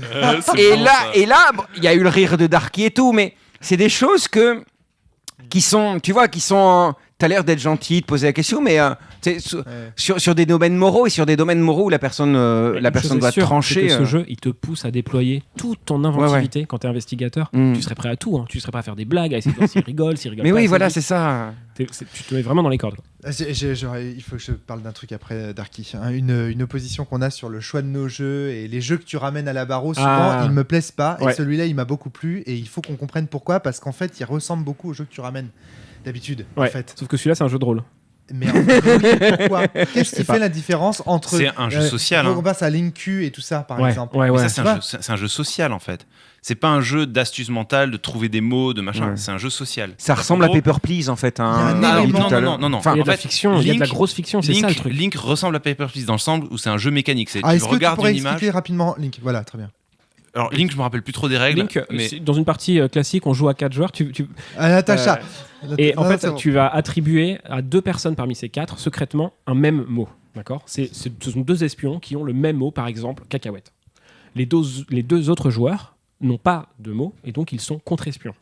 C'est et bon, là, ça. et là, bon, il y a eu le rire de Darky et tout, mais c'est des choses qui sont... Tu vois, qui sont... T'as l'air d'être gentil, de poser la question, mais tu sais, ouais. sur des domaines moraux et sur des domaines moraux où la personne doit trancher. Ce jeu, il te pousse à déployer toute ton inventivité quand t'es investigateur. Mm. Tu serais prêt à tout. Hein. Tu serais prêt à faire des blagues, à essayer de voir s'il rigole, s'il rigole Mais pas. oui, assez voilà, vite. c'est ça. Tu te mets vraiment dans les cordes. Il faut que je parle d'un truc après, Darky. Hein. Une opposition qu'on a sur le choix de nos jeux et les jeux que tu ramènes à la barreau, souvent, Ah. ils me plaisent pas. Ouais. Et celui-là, il m'a beaucoup plu. Et il faut qu'on comprenne pourquoi. Parce qu'en fait, il ressemble beaucoup aux jeux que tu ramènes d'habitude. Ouais. En fait. Sauf que celui-là, c'est un jeu de rôle. Mais pourquoi ? Qu'est-ce qui sais pas. fait la différence entre. C'est un jeu social, On hein. passe à Linku et tout ça, par Ouais, exemple. ouais, Mais ouais. ça, Tu vois c'est un jeu social en fait. C'est pas un jeu d'astuce mentale, de trouver des mots, de machin. Ouais. C'est un jeu social. Ça ressemble En à gros, Paper Please en fait. Il y a un Hein, élément- dit tout non, à l'heure. non, non, non. Enfin, Il y a en de la fait, fiction, il y a de la Link- grosse fiction, c'est ça le truc. Link ressemble à Paper Please dans le sens où c'est un jeu mécanique. C'est Ah, tu est-ce que tu regardes pourrais une image. expliquer rapidement Link ? Voilà, très bien. Alors Link, je me rappelle plus trop des règles. Link, mais dans une partie classique, on joue à 4 joueurs. Natacha. Et en Non, fait, c'est bon. tu vas attribuer à 2 personnes parmi ces 4 secrètement un même mot. D'accord ? Ce sont 2 espions qui ont le même mot, par exemple, cacahuète. Les deux autres joueurs n'ont pas de mots et donc ils sont contre-espions.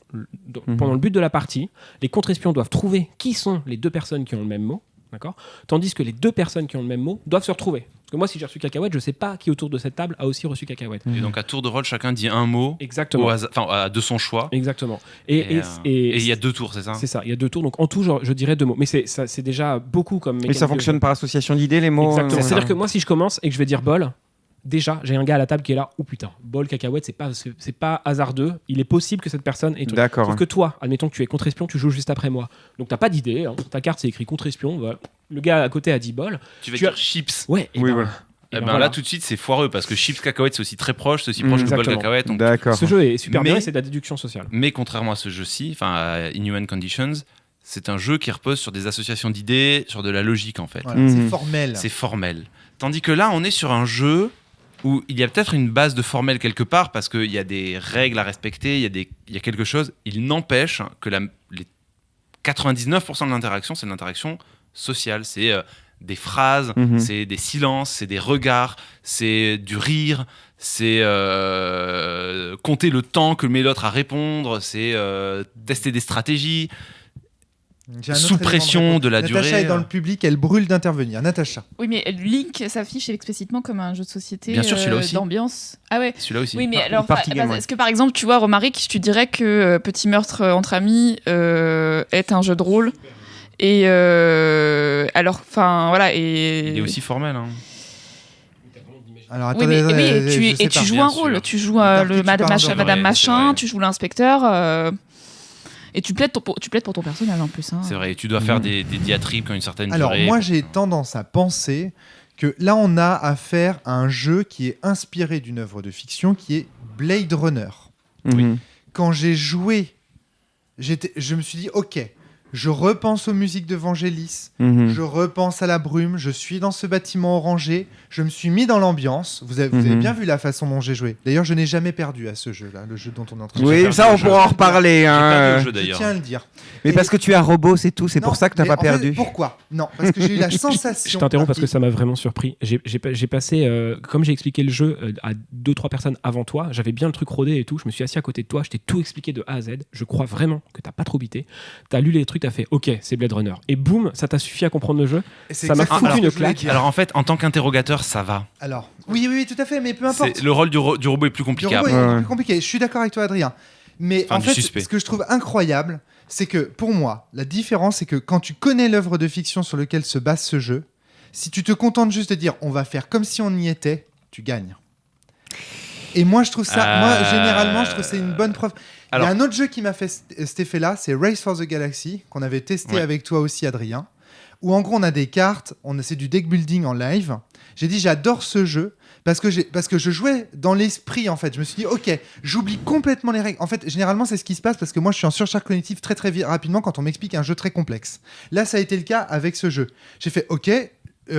Pendant le but de la partie, les contre-espions doivent trouver qui sont les 2 personnes qui ont le même mot. D'accord ? Tandis que les 2 personnes qui ont le même mot doivent se retrouver. Parce que moi, si j'ai reçu cacahuète, je ne sais pas qui autour de cette table a aussi reçu cacahuète. Et donc à tour de rôle, chacun dit un mot Exactement. au hasard, enfin de son choix. Exactement. Et il y a 2 tours, c'est ça ? C'est ça, il y a 2 tours. Donc en tout, je dirais 2 mots. Mais c'est déjà beaucoup comme Mais mécanique ça de fonctionne jeu. par association d'idées, les mots. Exactement. euh, C'est-à-dire que moi, si je commence et que je vais dire bol, déjà, j'ai un gars à la table qui est là. Oh putain, bol, cacahuète, c'est pas hasardeux. Il est possible que cette personne ait. D'accord. Sauf que toi, admettons que tu es contre-espion, tu joues juste après moi. Donc t'as pas d'idée. Hein. Ta carte, c'est écrit contre-espion. Voilà. Le gars à côté a dit bol. Tu vas Tu as- dire chips. Ouais. Et Oui, ben, voilà. et Eh ben ben voilà. là tout de suite c'est foireux parce que chips cacahuète c'est aussi très proche, c'est aussi proche que bol Exactement. cacahuète. Donc... D'accord. Ce jeu est super bien Mais- et c'est de la déduction sociale. Mais contrairement à ce jeu-ci, enfin à Inhuman Conditions, c'est un jeu qui repose sur des associations d'idées, sur de la logique en fait. Voilà, Mhm. c'est formel. C'est formel. Tandis que là on est sur un jeu où il y a peut-être une base de formel quelque part parce qu'il y a des règles à respecter, il y a quelque chose. Il n'empêche que les 99% de l'interaction, c'est de l'interaction sociale. C'est des phrases, Mhm. c'est des silences, c'est des regards, c'est du rire, c'est compter le temps que met l'autre à répondre, c'est tester des stratégies. J'ai un autre Sous élément de pression réponse. de la Natacha durée. est dans le public, elle brûle d'intervenir. Natacha. Oui, mais Link s'affiche explicitement comme un jeu de société Bien sûr, celui-là aussi. d'ambiance. Ah ouais. Celui-là aussi. Oui, mais Ah, alors, party game, ouais. est-ce que par exemple, tu vois, Romaric, tu dirais que Petit meurtre entre amis est un jeu de rôle et alors, enfin, voilà, et Il est aussi formel. Hein. Alors oui, mais, attendez, oui, je sais et pas. tu joues bien un rôle, sûr. tu joues Darky, le tu parles Madame de- Madame Ouais, Machin, c'est vrai. tu joues l'inspecteur. Et tu plaides pour ton personnage en plus. Hein. C'est vrai, tu dois faire des diatribes qui ont une certaine Alors durée. moi j'ai tendance à penser que là on a affaire à un jeu qui est inspiré d'une œuvre de fiction qui est Blade Runner. Mhm. Quand j'ai joué, je me suis dit ok, je repense aux musiques de Vangelis, je repense à la brume, je suis dans ce bâtiment orangé, je me suis mis dans l'ambiance. Vous avez bien vu la façon dont j'ai joué. D'ailleurs, je n'ai jamais perdu à ce jeu-là, le jeu dont on est en train de Oui, ça, on pourra en reparler. J'ai perdu le jeu Je d'ailleurs. tiens à le dire. Mais parce que tu es un robot, c'est tout. C'est pour ça que tu n'as pas perdu. Pourquoi ? Non, parce que j'ai eu la sensation... Je t'interromps parce que ça m'a vraiment surpris. J'ai passé, comme j'ai expliqué le jeu à 2-3 personnes avant toi, j'avais bien le truc rodé et tout, je me suis assis à côté de toi, je t'ai tout expliqué de A à Z, je crois vraiment que t'as pas trop bité, t'as lu les trucs, t'as fait ok, c'est Blade Runner. Et boum, ça t'a suffi à comprendre le jeu. C'est Ça m'a exactement foutu ce que une je voulais claque. dire. Alors en fait, en tant qu'interrogateur, ça va. Alors, oui, tout à fait, mais peu importe. Le rôle du robot est plus Le compliqué. robot après. est plus compliqué. Je suis d'accord avec toi, Adrien. Mais Enfin, en du fait, suspect. ce que je trouve incroyable, c'est que pour moi, la différence, c'est que quand tu connais l'œuvre de fiction sur laquelle se base ce jeu, si tu te contentes juste de dire on va faire comme si on y était, tu gagnes. Et moi, je trouve ça, généralement, je trouve que c'est une bonne preuve. Alors- Il y a un autre jeu qui m'a fait cet effet-là, c'est Race for the Galaxy, qu'on avait testé Ouais. avec toi aussi, Adrien, où en gros, on a des cartes, c'est du deck building en live. J'ai dit, j'adore ce jeu, parce que je jouais dans l'esprit, en fait. Je me suis dit, ok, j'oublie complètement les règles. En fait, généralement, c'est ce qui se passe, parce que moi, je suis en surcharge cognitive très, très rapidement quand on m'explique un jeu très complexe. Là, ça a été le cas avec ce jeu. J'ai fait, ok...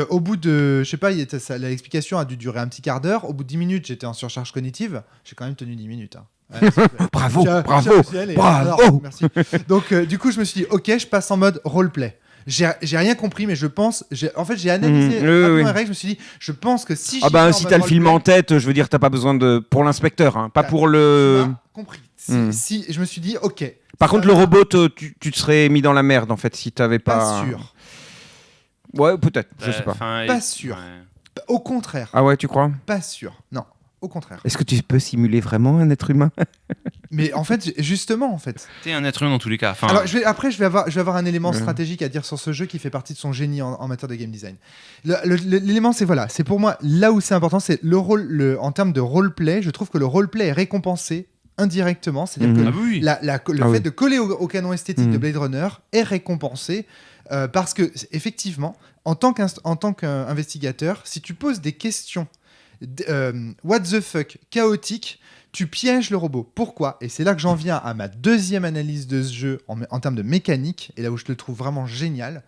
au bout de, je sais pas, l'explication a dû durer un petit quart d'heure. Au bout de 10 minutes, j'étais en surcharge cognitive. J'ai quand même tenu 10 minutes. Hein. Ouais, Bravo, J'ai bravo, réussi à aller. bravo. Alors, merci. Donc, du coup, je me suis dit, ok, je passe en mode roleplay. J'ai rien compris, mais je pense. J'ai analysé rapidement les règles. Je me suis dit, je pense que si. Ah ben, si t'as le film en tête, je veux dire, t'as pas besoin pour l'inspecteur, hein, pas pour le. Tu m'as compris. Si, je me suis dit, ok. Par contre, le robot, tu te serais mis dans la merde en fait si t'avais pas. Pas sûr. Ouais, peut-être, je sais pas. Pas sûr. Ouais. Au contraire. Ah ouais, tu crois ? Pas sûr. Non. Au contraire. Est-ce que tu peux simuler vraiment un être humain ? Mais en fait, justement, en fait. T'es un être humain dans tous les cas. Enfin, Alors, je vais avoir un élément stratégique à dire sur ce jeu qui fait partie de son génie en matière de game design. L'élément, c'est pour moi, là où c'est important, c'est le rôle, en termes de roleplay, je trouve que le roleplay est récompensé indirectement. C'est-à-dire que ah oui. le fait de coller au canon esthétique de Blade Runner est récompensé parce que, effectivement, en tant qu'investigateur, si tu poses des questions what the fuck chaotiques, tu pièges le robot. Pourquoi ? Et c'est là que j'en viens à ma deuxième analyse de ce jeu en termes de mécanique, et là où je le trouve vraiment génial,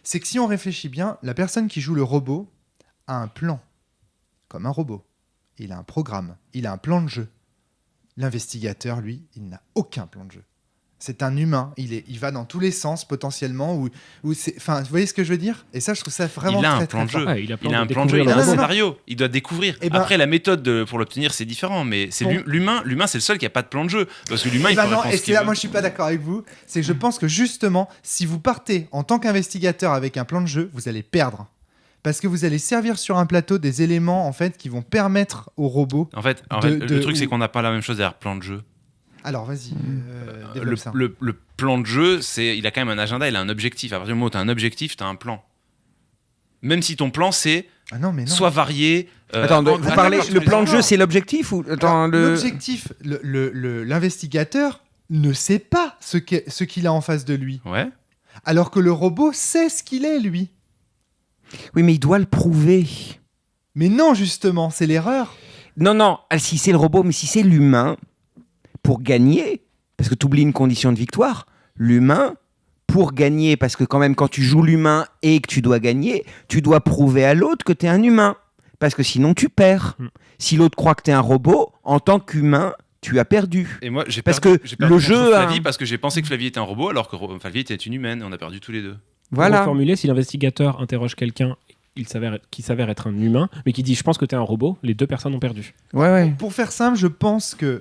c'est que si on réfléchit bien, la personne qui joue le robot a un plan, comme un robot. Il a un programme, il a un plan de jeu. L'investigateur, lui, il n'a aucun plan de jeu. C'est un humain, il va dans tous les sens potentiellement. Enfin, vous voyez ce que je veux dire ? Et ça, je trouve ça vraiment il a très, un plan de très jeu. fort. Ouais, il a Il a un plan de jeu, découvrir il le a un robot. scénario. Il doit découvrir. Eh ben- Après, la méthode pour l'obtenir, c'est différent. Mais c'est Bon. l'humain, c'est le seul qui a pas de plan de jeu. Parce que l'humain, Eh il ben peut non, répondre et ce c'est qu'il là, veut. moi je suis pas d'accord avec vous. C'est que je pense que justement, si vous partez en tant qu'investigateur avec un plan de jeu, vous allez perdre. Parce que vous allez servir sur un plateau des éléments en fait qui vont permettre au robot. En fait, de- le truc, c'est qu'on n'a pas la même chose derrière plan de jeu. Alors vas-y, développe ça. Le plan de jeu, il a quand même un agenda, il a un objectif. À partir du moment où tu as un objectif, tu as un plan. Même si ton plan, c'est Ah non, mais non. soit varié. Attends, vous attends, parlez, attends, le plan de jeu, attends. c'est l'objectif ou attends, Alors, l'objectif, l'investigateur ne sait pas ce qu'il a en face de lui. Ouais. Alors que le robot sait ce qu'il est, lui. Oui, mais il doit le prouver. Mais non, justement, c'est l'erreur. Non, si c'est le robot, mais si c'est l'humain, pour gagner, parce que tu oublies une condition de victoire, l'humain, pour gagner, parce que quand même, quand tu joues l'humain et que tu dois gagner, tu dois prouver à l'autre que tu es un humain. Parce que sinon, tu perds. Si l'autre croit que tu es un robot, en tant qu'humain, tu as perdu. Et moi, j'ai Parce perdu, que j'ai perdu le contre jeu a- Flavie parce que j'ai pensé que Flavie était un robot alors que Flavie était une humaine et on a perdu tous les deux. Pour Voilà. reformuler, si l'investigateur interroge quelqu'un qui s'avère être un humain, mais qui dit je pense que t'es un robot, les deux personnes ont perdu. Ouais. Pour faire simple, je pense que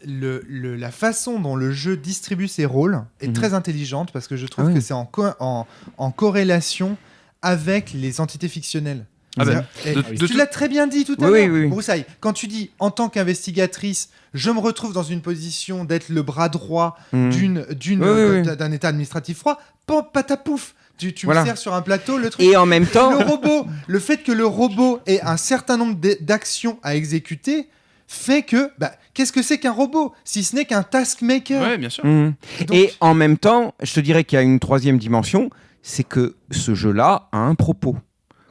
la façon dont le jeu distribue ses rôles est très intelligente parce que je trouve Ah oui. que c'est en corrélation avec les entités fictionnelles. Ah ben, C'est-à-dire- de tu tout- l'as très bien dit tout à Oui, l'heure, oui. Broussaille. Quand tu dis en tant qu'investigatrice, je me retrouve dans une position d'être le bras droit Mm. Oui. d'un état administratif froid, patapouf, tu Voilà. me sers sur un plateau le truc. Et en même temps, Le robot, le fait que le robot ait un certain nombre d'actions à exécuter fait que, qu'est-ce que c'est qu'un robot si ce n'est qu'un task maker? Ouais, bien sûr. Mhm. Donc- Et en même temps, je te dirais qu'il y a une troisième dimension, c'est que ce jeu-là a un propos.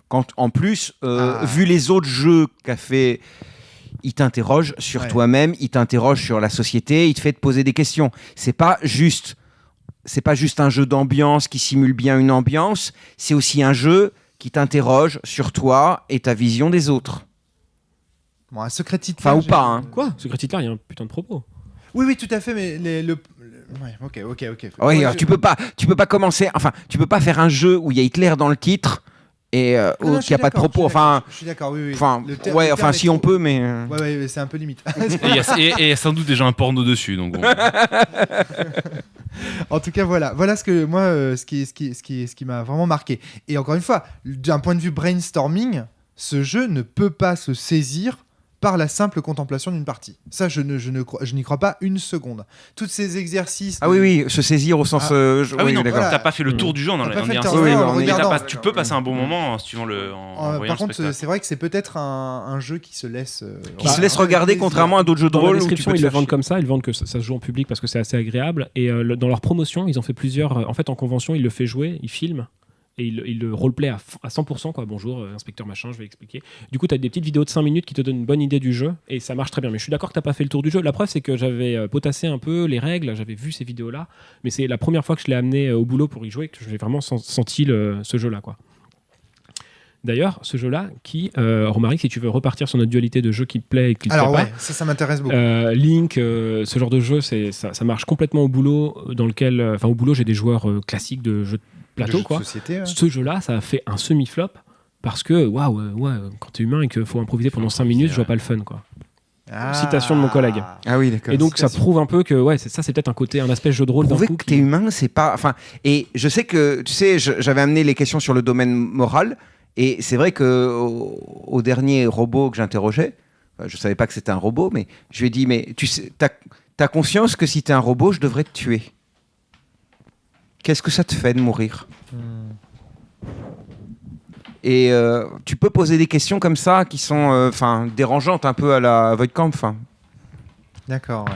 Quand, en plus, vu les autres jeux qu'a fait, il t'interroge sur Ouais. toi-même, il t'interroge sur la société, il te fait te poser des questions. C'est pas juste c'est pas juste un jeu d'ambiance qui simule bien une ambiance, c'est aussi un jeu qui t'interroge sur toi et ta vision des autres. Bon, un secret Hitler. Enfin, ou pas, hein. Quoi Secret Hitler, il y a un putain de propos. Oui, tout à fait, mais ouais, ok. Oui, Ouais, tu peux pas commencer. Enfin, tu peux pas faire un jeu où il y a Hitler dans le titre et qu'il n'y a pas de propos. Enfin, je suis d'accord, oui. enfin, Le ouais, terme enfin, si est on trop- peut, mais. Ouais, c'est un peu limite. Et il y a sans doute déjà un porno dessus. Donc bon. En tout cas, voilà ce que moi, ce qui m'a vraiment marqué. Et encore une fois, d'un point de vue brainstorming, ce jeu ne peut pas se saisir par la simple contemplation d'une partie. Ça, je n'y crois pas une seconde. Tous ces exercices. Ah oui, se saisir au sens. Ah oui, non, d'accord. voilà. t'as pas fait le tour du jeu en T'as pas fait le disant tour du jeu en mais regardant. tu peux passer un bon moment en suivant en voyant Par le contre, spectacle. c'est vrai que c'est peut-être un jeu qui se laisse. Qui se laisse regarder, contrairement à d'autres jeux de Dans la rôle où tu description, peux te ils le faire vendent chier. comme ça. Ils vendent que ça se joue en public parce que c'est assez agréable. Et dans leur promotion, ils ont fait plusieurs. En fait, en convention, ils le fait jouer, ils filment. Et il le roleplay à 100%, quoi. Bonjour, inspecteur machin, je vais expliquer. Du coup, tu as des petites vidéos de 5 minutes qui te donnent une bonne idée du jeu et ça marche très bien. Mais je suis d'accord que tu n'as pas fait le tour du jeu. La preuve, c'est que j'avais potassé un peu les règles, j'avais vu ces vidéos-là, mais c'est la première fois que je l'ai amené au boulot pour y jouer que j'ai vraiment senti ce jeu-là, quoi. D'ailleurs, ce jeu-là, Romaric, si tu veux repartir sur notre dualité de jeu qui te plaît et qui te Alors plaît ouais, ça m'intéresse beaucoup. Link, ce genre de jeu, ça marche complètement au boulot, dans lequel, au boulot, j'ai des joueurs classiques de jeux de plateau, De jeux de quoi. société, ouais. Ce jeu-là, ça a fait un semi-flop parce que, quand t'es humain et qu'il faut improviser pendant 5 minutes, je vois pas le fun, quoi. Citation de mon collègue. Ah oui, d'accord. Et donc, ça prouve un peu que, c'est peut-être un aspect jeu de rôle d'un Prouver coup. que t'es humain, c'est pas. Enfin, et je sais que, tu sais, j'avais amené les questions sur le domaine moral, et c'est vrai que au dernier robot que j'interrogeais, je savais pas que c'était un robot, mais je lui ai dit, mais tu sais, t'as conscience que si t'es un robot, je devrais te tuer. Qu'est-ce que ça te fait de mourir ? Et tu peux poser des questions comme ça qui sont dérangeantes un peu à la Voidcamp. D'accord,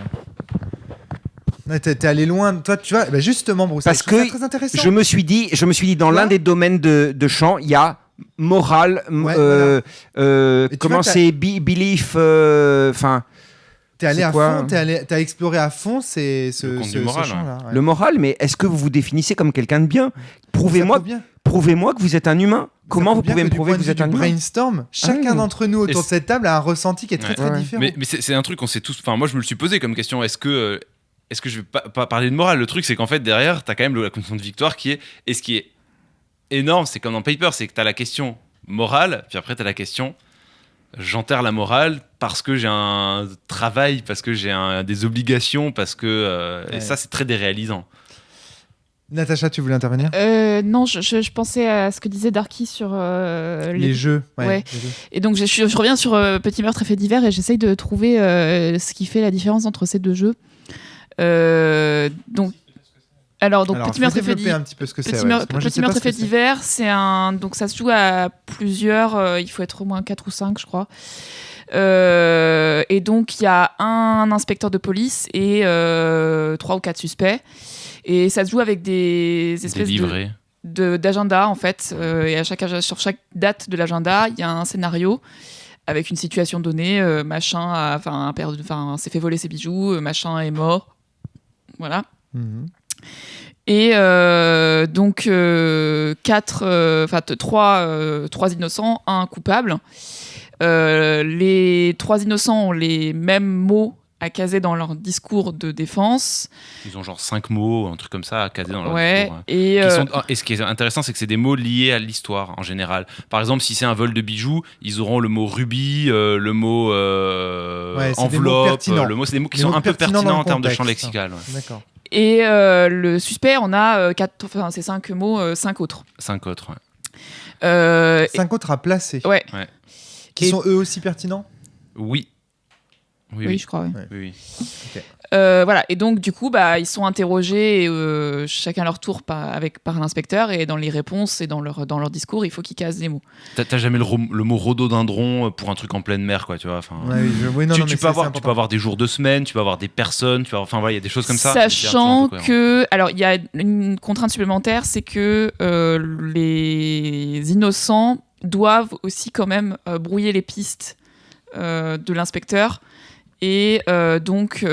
ouais. T'es allé loin, toi, tu vois, justement, Bruce, Parce je trouve ça que très intéressant. je me suis dit dans Tu l'un vois des domaines de champ, il y a moral, Ouais, tu comment vois, c'est, belief, T'es allé c'est à quoi fond, t'as exploré à fond Le compte du moral, champ-là. Ouais. le moral, mais est-ce que vous vous définissez comme quelqu'un de bien ? Prouvez-moi que vous êtes un humain. Comment vous pouvez me prouver que vous êtes un humain ? brainstorm, chacun d'entre nous autour Et de cette table a un ressenti qui est très Ouais. très Ouais. différent. Mais c'est un truc qu'on s'est tous. Enfin, moi, je me le suis posé comme question. Est-ce que je vais pas parler de morale ? Le truc, c'est qu'en fait, derrière, t'as quand même la condition de victoire qui est. Et ce qui est énorme, c'est comme dans Paper, c'est que t'as la question morale, puis après, t'as la question. J'enterre la morale parce que j'ai un travail, parce que j'ai des obligations, parce que. Ouais. Et ça, c'est très déréalisant. Natacha, tu voulais intervenir Non, je pensais à ce que disait Darky sur Les jeux. Ouais. les jeux. Et donc je reviens sur Petit meurtre et fait divers et j'essaye de trouver ce qui fait la différence entre ces deux jeux. Donc Petit meurtre et fait divers. un petit peu ce que c'est. Petit ouais, parce que moi, je sais pas meurtre et ce que fait c'est. divers, donc ça se joue à plusieurs, il faut être au moins 4 ou 5 je crois. Et donc il y a un inspecteur de police et 3 ou 4 suspects. Et ça se joue avec des espèces Délivré. d'agenda en fait. Et sur chaque date de l'agenda, il y a un scénario avec une situation donnée. Machin s'est fait voler ses bijoux, machin est mort. Voilà. Mhm. Et donc trois innocents, un coupable. Les 3 innocents ont les mêmes mots à caser dans leur discours de défense. Ils ont genre 5 mots, un truc comme ça à caser dans leur Ouais. discours. Et Et ce qui est intéressant, c'est que c'est des mots liés à l'histoire en général. Par exemple, si c'est un vol de bijoux, ils auront le mot rubis, le mot Ouais, c'est des mots enveloppe. pertinents. C'est des mots qui Des sont mots un peu pertinents dans pertinents le en termes de contexte. champ lexical. Ouais. D'accord. Et le suspect en a 5 mots, 5 autres. 5 autres. Ouais. 5 autres à placer. Ouais. Qui sont eux aussi pertinents Oui. Oui, je crois. Ouais. Oui. Voilà. Et donc, du coup, ils sont interrogés chacun leur tour par l'inspecteur. Et dans les réponses et dans leur discours, il faut qu'ils cassent des mots. T'as jamais le mot rhododendron pour un truc en pleine mer, quoi, tu vois. Enfin, Ouais, oui, non, tu non, mais peux c'est tu peux important. avoir des jours de semaine, tu peux avoir des personnes, enfin voilà, il y a des choses comme ça. Sachant que, alors il y a une contrainte supplémentaire, c'est que les innocents doivent aussi quand même brouiller les pistes de l'inspecteur et donc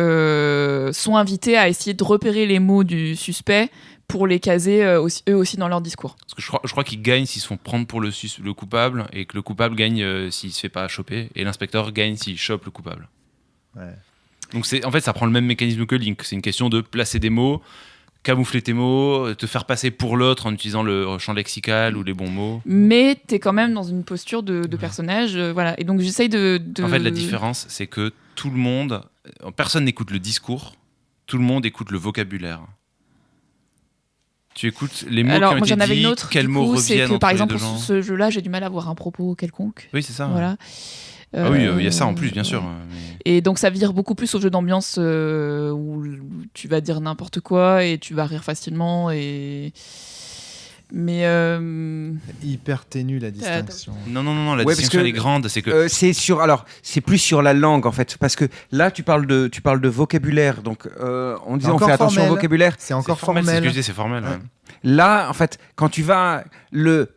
sont invités à essayer de repérer les mots du suspect pour les caser eux aussi dans leur discours. Parce que je crois qu'ils gagnent s'ils se font prendre pour le coupable, et que le coupable gagne s'il se fait pas choper, et l'inspecteur gagne s'il chope le coupable. Ouais. Donc en fait, ça prend le même mécanisme que Link. C'est une question de placer des mots, camoufler tes mots, te faire passer pour l'autre en utilisant le champ lexical ou les bons mots. Mais t'es quand même dans une posture de personnage, voilà. Et donc j'essaye de... En fait, la différence, c'est que tout le monde, personne n'écoute le discours, tout le monde écoute le vocabulaire. Tu écoutes les mots Alors, qui ont moi, été j'en avais dits, une autre, quels du mots coup, reviennent c'est que, entre par les exemple, deux pour gens. ce jeu-là, j'ai du mal à avoir un propos quelconque. Oui, c'est ça. Voilà. Ah oui, il y a ça en plus, bien sûr. Mais... Et donc ça vire beaucoup plus au jeu d'ambiance où tu vas dire n'importe quoi et tu vas rire facilement. Mais Hyper ténue la distinction. Non, la Ouais, distinction parce que, elle est grande, c'est que c'est plus sur la langue en fait, parce que là tu parles de vocabulaire, donc on disait on encore fait attention au formel. vocabulaire. C'est encore c'est formel. C'est ce que je formel. disais, c'est formel. Ouais. Là, en fait, quand tu vas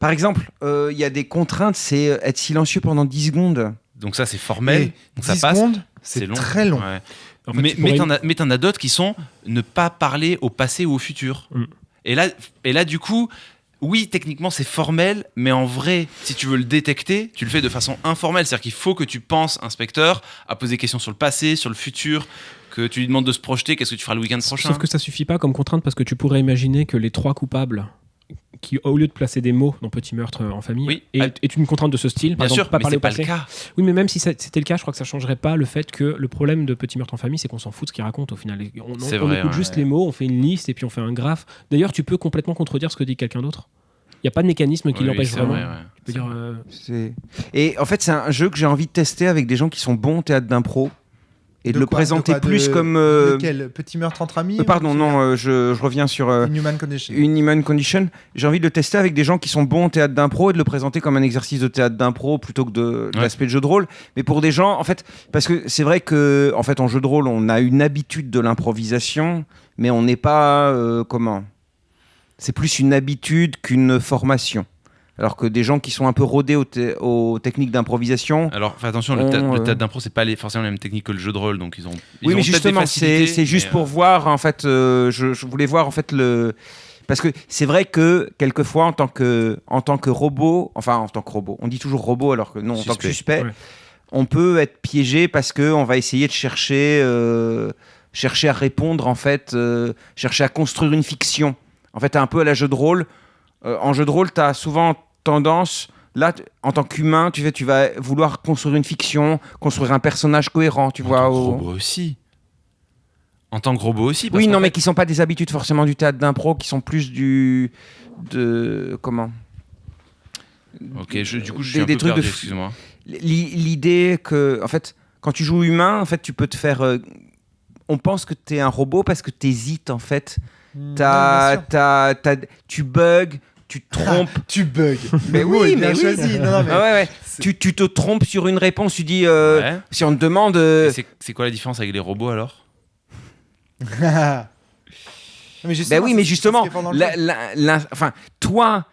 par exemple, il y a des contraintes, c'est être silencieux pendant 10 secondes. Donc ça, c'est formel. Et Donc ça 10 passe. secondes, c'est long. très long. Ouais. En fait, Mais t'en as d'autres qui sont ne pas parler au passé ou au futur. Mm. Et là, du coup, oui, techniquement, c'est formel, mais en vrai, si tu veux le détecter, tu le fais de façon informelle. C'est-à-dire qu'il faut que tu penses, inspecteur, à poser des questions sur le passé, sur le futur, que tu lui demandes de se projeter, qu'est-ce que tu feras le week-end prochain. Sauf que ça suffit pas comme contrainte, parce que tu pourrais imaginer que les 3 coupables qui, au lieu de placer des mots dans Petit meurtre en famille, Oui. est une contrainte de ce style. Par Bien exemple, sûr, pas mais parler c'est au pas passé. le cas. Oui, mais même si c'était le cas, je crois que ça changerait pas le fait que le problème de Petit meurtre en famille, c'est qu'on s'en fout de ce qu'il raconte au final. C'est On vrai, écoute ouais. juste les mots, on fait une liste et puis on fait un graphe. D'ailleurs, tu peux complètement contredire ce que dit quelqu'un d'autre. Il n'y a pas de mécanisme qui Oui, l'empêche c'est vraiment. vrai, ouais. Tu peux dire, Et en fait, c'est un jeu que j'ai envie de tester avec des gens qui sont bons au théâtre d'impro et de le quoi, présenter de quoi, plus de- comme. Lequel Petit meurtre entre amis Pardon, non, je reviens sur. Inhuman Condition. Une Human Condition, j'ai envie de le tester avec des gens qui sont bons au théâtre d'impro et de le présenter comme un exercice de théâtre d'impro plutôt que de Ouais. l'aspect de jeu de rôle. Mais pour des gens, en fait, parce que c'est vrai que en fait, en jeu de rôle, on a une habitude de l'improvisation, mais on n'est pas comment. C'est plus une habitude qu'une formation. Alors que des gens qui sont un peu rodés aux techniques d'improvisation. Alors, fais attention, le théâtre d'impro, c'est pas forcément la même technique que le jeu de rôle, donc ils ont Oui, ont mais peut-être justement, des facilités, c'est juste mais, pour voir, en fait, je voulais voir, en fait, parce que c'est vrai que, quelquefois, en tant que robot, on dit toujours robot, alors que non, en tant que suspect, Ouais. on peut être piégé parce qu'on va essayer de chercher à répondre, en fait, chercher à construire une fiction. En fait, un peu à la jeu de rôle. En jeu de rôle, tu as souvent tendance... Là, en tant qu'humain, tu vas vouloir construire une fiction, construire un personnage cohérent, tu en vois. tant que robot aussi. En tant que robot aussi. Parce Oui, qu'en non, mais fait, qui sont pas des habitudes forcément du théâtre d'impro, qui sont plus comment Ok, du coup, je des- suis un des peu trucs de perdu, f- excuse-moi. L'idée que, en fait, quand tu joues humain, en fait, tu peux te faire. On pense que tu es un robot parce que tu hésites, en fait. Tu bugs, tu te trompes. Tu bugs. Mais Le mot oui, est bien mais oui. choisi. Non, non, mais Ah ouais. c'est- Tu te trompes sur une réponse, tu dis. Ouais. Si on te demande. Et c'est quoi la différence avec les robots alors? Mais Ben oui, mais c'est justement, ce qui est fort dans le jeu. enfin, toi,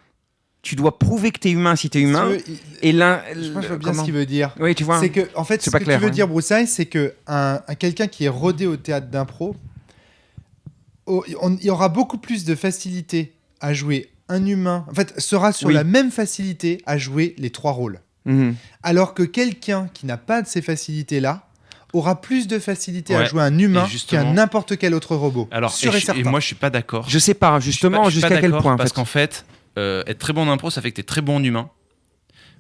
tu dois prouver que tu es humain si tu es humain. Si tu veux, Et l'un. je pense que je vois bien comment ce qu'il veut dire. Oui, tu vois. C'est que, en fait, C'est ce pas que clair, tu veux hein. dire, Broussaille, c'est que quelqu'un qui est rodé au théâtre d'impro, il y aura beaucoup plus de facilité à jouer un humain. En fait, sera sur Oui. la même facilité à jouer les 3 rôles. Mhm. Alors que quelqu'un qui n'a pas de ces facilités-là aura plus de facilité à Ouais. jouer un humain Et justement- qu'un n'importe quel autre robot. Alors, sûr et certain. et moi, je suis pas d'accord. Je sais pas, justement, Je suis pas jusqu'à quel d'accord point. en Parce fait. qu'en fait, être très bon en impro, ça fait que tu es très bon en humain.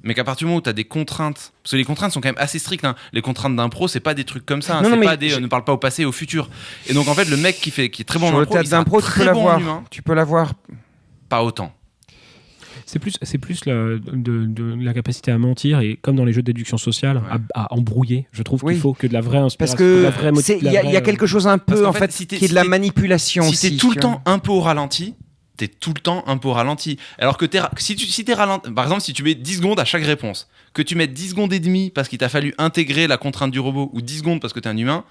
Mais qu'à partir du moment où tu as des contraintes, parce que les contraintes sont quand même assez strictes, hein. Les contraintes d'impro, c'est pas des trucs comme ça, hein. Non, non, C'est mais pas des ne parle pas au passé et au futur. Et donc en fait, le mec qui est très bon Sur en le impro, théâtre il sera d'impro, tu peux très bon en l'avoir. humain, Tu peux l'avoir. pas autant. C'est plus de la capacité à mentir et comme dans les jeux de déduction sociale, Ouais. à embrouiller. Je trouve Oui. qu'il faut que de la vraie Parce inspiration. que de la vraie il y a quelque chose un Parce peu, qu'en en fait, fait, si qui t'es- est de la si manipulation Si aussi. t'es tout le tu vois. temps un peu au ralenti, t'es tout le temps un peu au ralenti. Alors que si t'es ralenti, par exemple, si tu mets 10 secondes à chaque réponse, que tu mettes 10 secondes et demie parce qu'il t'a fallu intégrer la contrainte du robot, ou 10 secondes parce que t'es un humain,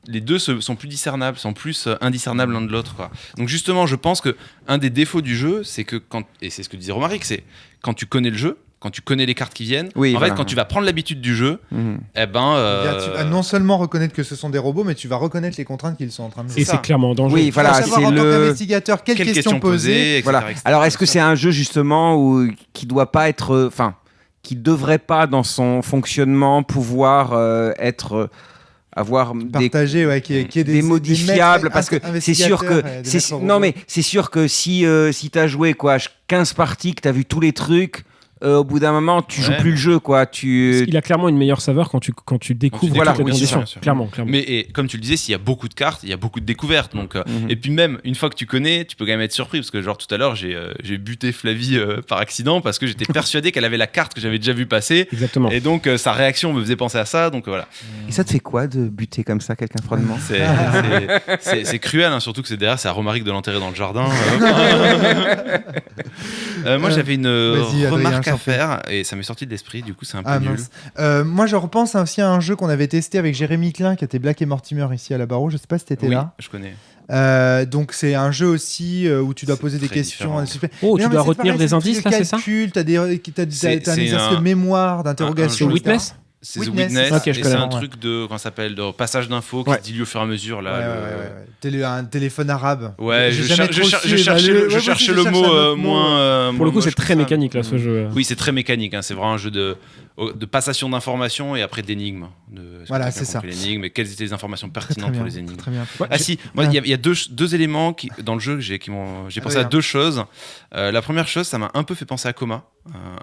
les deux sont plus discernables, sont plus indiscernables l'un de l'autre, quoi. Donc justement, je pense que un des défauts du jeu, c'est que et c'est ce que disait Romaric, c'est quand tu connais le jeu, quand tu connais les cartes qui viennent, Oui, en voilà. fait, quand tu vas prendre l'habitude du jeu, Mhm. eh ben, Tu vas non seulement reconnaître que ce sont des robots, mais tu vas reconnaître les contraintes qu'ils sont en train de jouer. Et ça. c'est clairement en danger. Oui, Tu vas voilà, savoir c'est en tant le. qu'investigateur quelles quelles questions poser. etc., Voilà. etc. Alors, est-ce que c'est un jeu justement qui doit pas être, enfin, qui devrait pas dans son fonctionnement pouvoir avoir Partager, ouais, qui est des modifiables maîtres parce que c'est sûr que investigateurs et des maîtres non robots. mais c'est sûr que si t'as joué 15 parties, que t'as vu tous les trucs, au bout d'un moment tu joues Ouais. plus le jeu quoi. Il a clairement une meilleure saveur quand tu découvres Voilà, toutes les oui, c'est conditions. ça. Clairement. Mais et, comme tu le disais, s'il y a beaucoup de cartes, il y a beaucoup de découvertes. Donc, Mhm. et puis même, une fois que tu connais, tu peux quand même être surpris. Parce que genre tout à l'heure, j'ai buté Flavie par accident parce que j'étais persuadé qu'elle avait la carte que j'avais déjà vue passer. Exactement. Et donc, sa réaction me faisait penser à ça. Donc voilà. Et ça te fait quoi de buter comme ça quelqu'un froidement? C'est cruel, hein, surtout que c'est derrière, c'est à Romaric de l'enterrer dans le jardin. Moi, j'avais une Vas-y, Adrien, remarque je à t'en prie. faire et ça m'est sorti de l'esprit. Du coup, c'est un peu Ah, nul. mince. Moi, je repense aussi à un jeu qu'on avait testé avec Jérémy Klein, qui était Black et Mortimer ici à la Barreau. Je sais pas si t'étais Oui, là. je connais. Donc, c'est un jeu aussi où tu dois C'est poser des très questions. différent. Oh, Mais tu non, dois mais c'est retenir pareil, des c'est indices, là, c'est ça calcul, t'as un C'est exercice de un- mémoire, d'interrogation. un jeu etc. Witness C'est Witness, The Witness. c'est ça. Ok, je et connais, c'est un ouais. truc de, comment ça s'appelle, de passage d'infos qui Ouais. se dilue au fur et à mesure. Là, Ouais, ouais. Un téléphone arabe. Ouais, J'ai je jamais trop su, cherchais bah, le, ouais, je moi cherchais aussi, le je mot cherche un autre moins. Pour le coup, moins c'est moche très que ça. mécanique, là, ce jeu. Oui, c'est très mécanique. Hein. C'est vraiment un jeu de passation d'informations et après d'énigmes. Voilà, Est-ce que c'est t'as compris l'énigme et quelles étaient les informations Très pertinentes bien. pour les énigmes. Très bien. Ah si, moi il y a deux éléments dans le jeu que j'ai pensé à deux choses. La première chose, ça m'a un peu fait penser à Coma,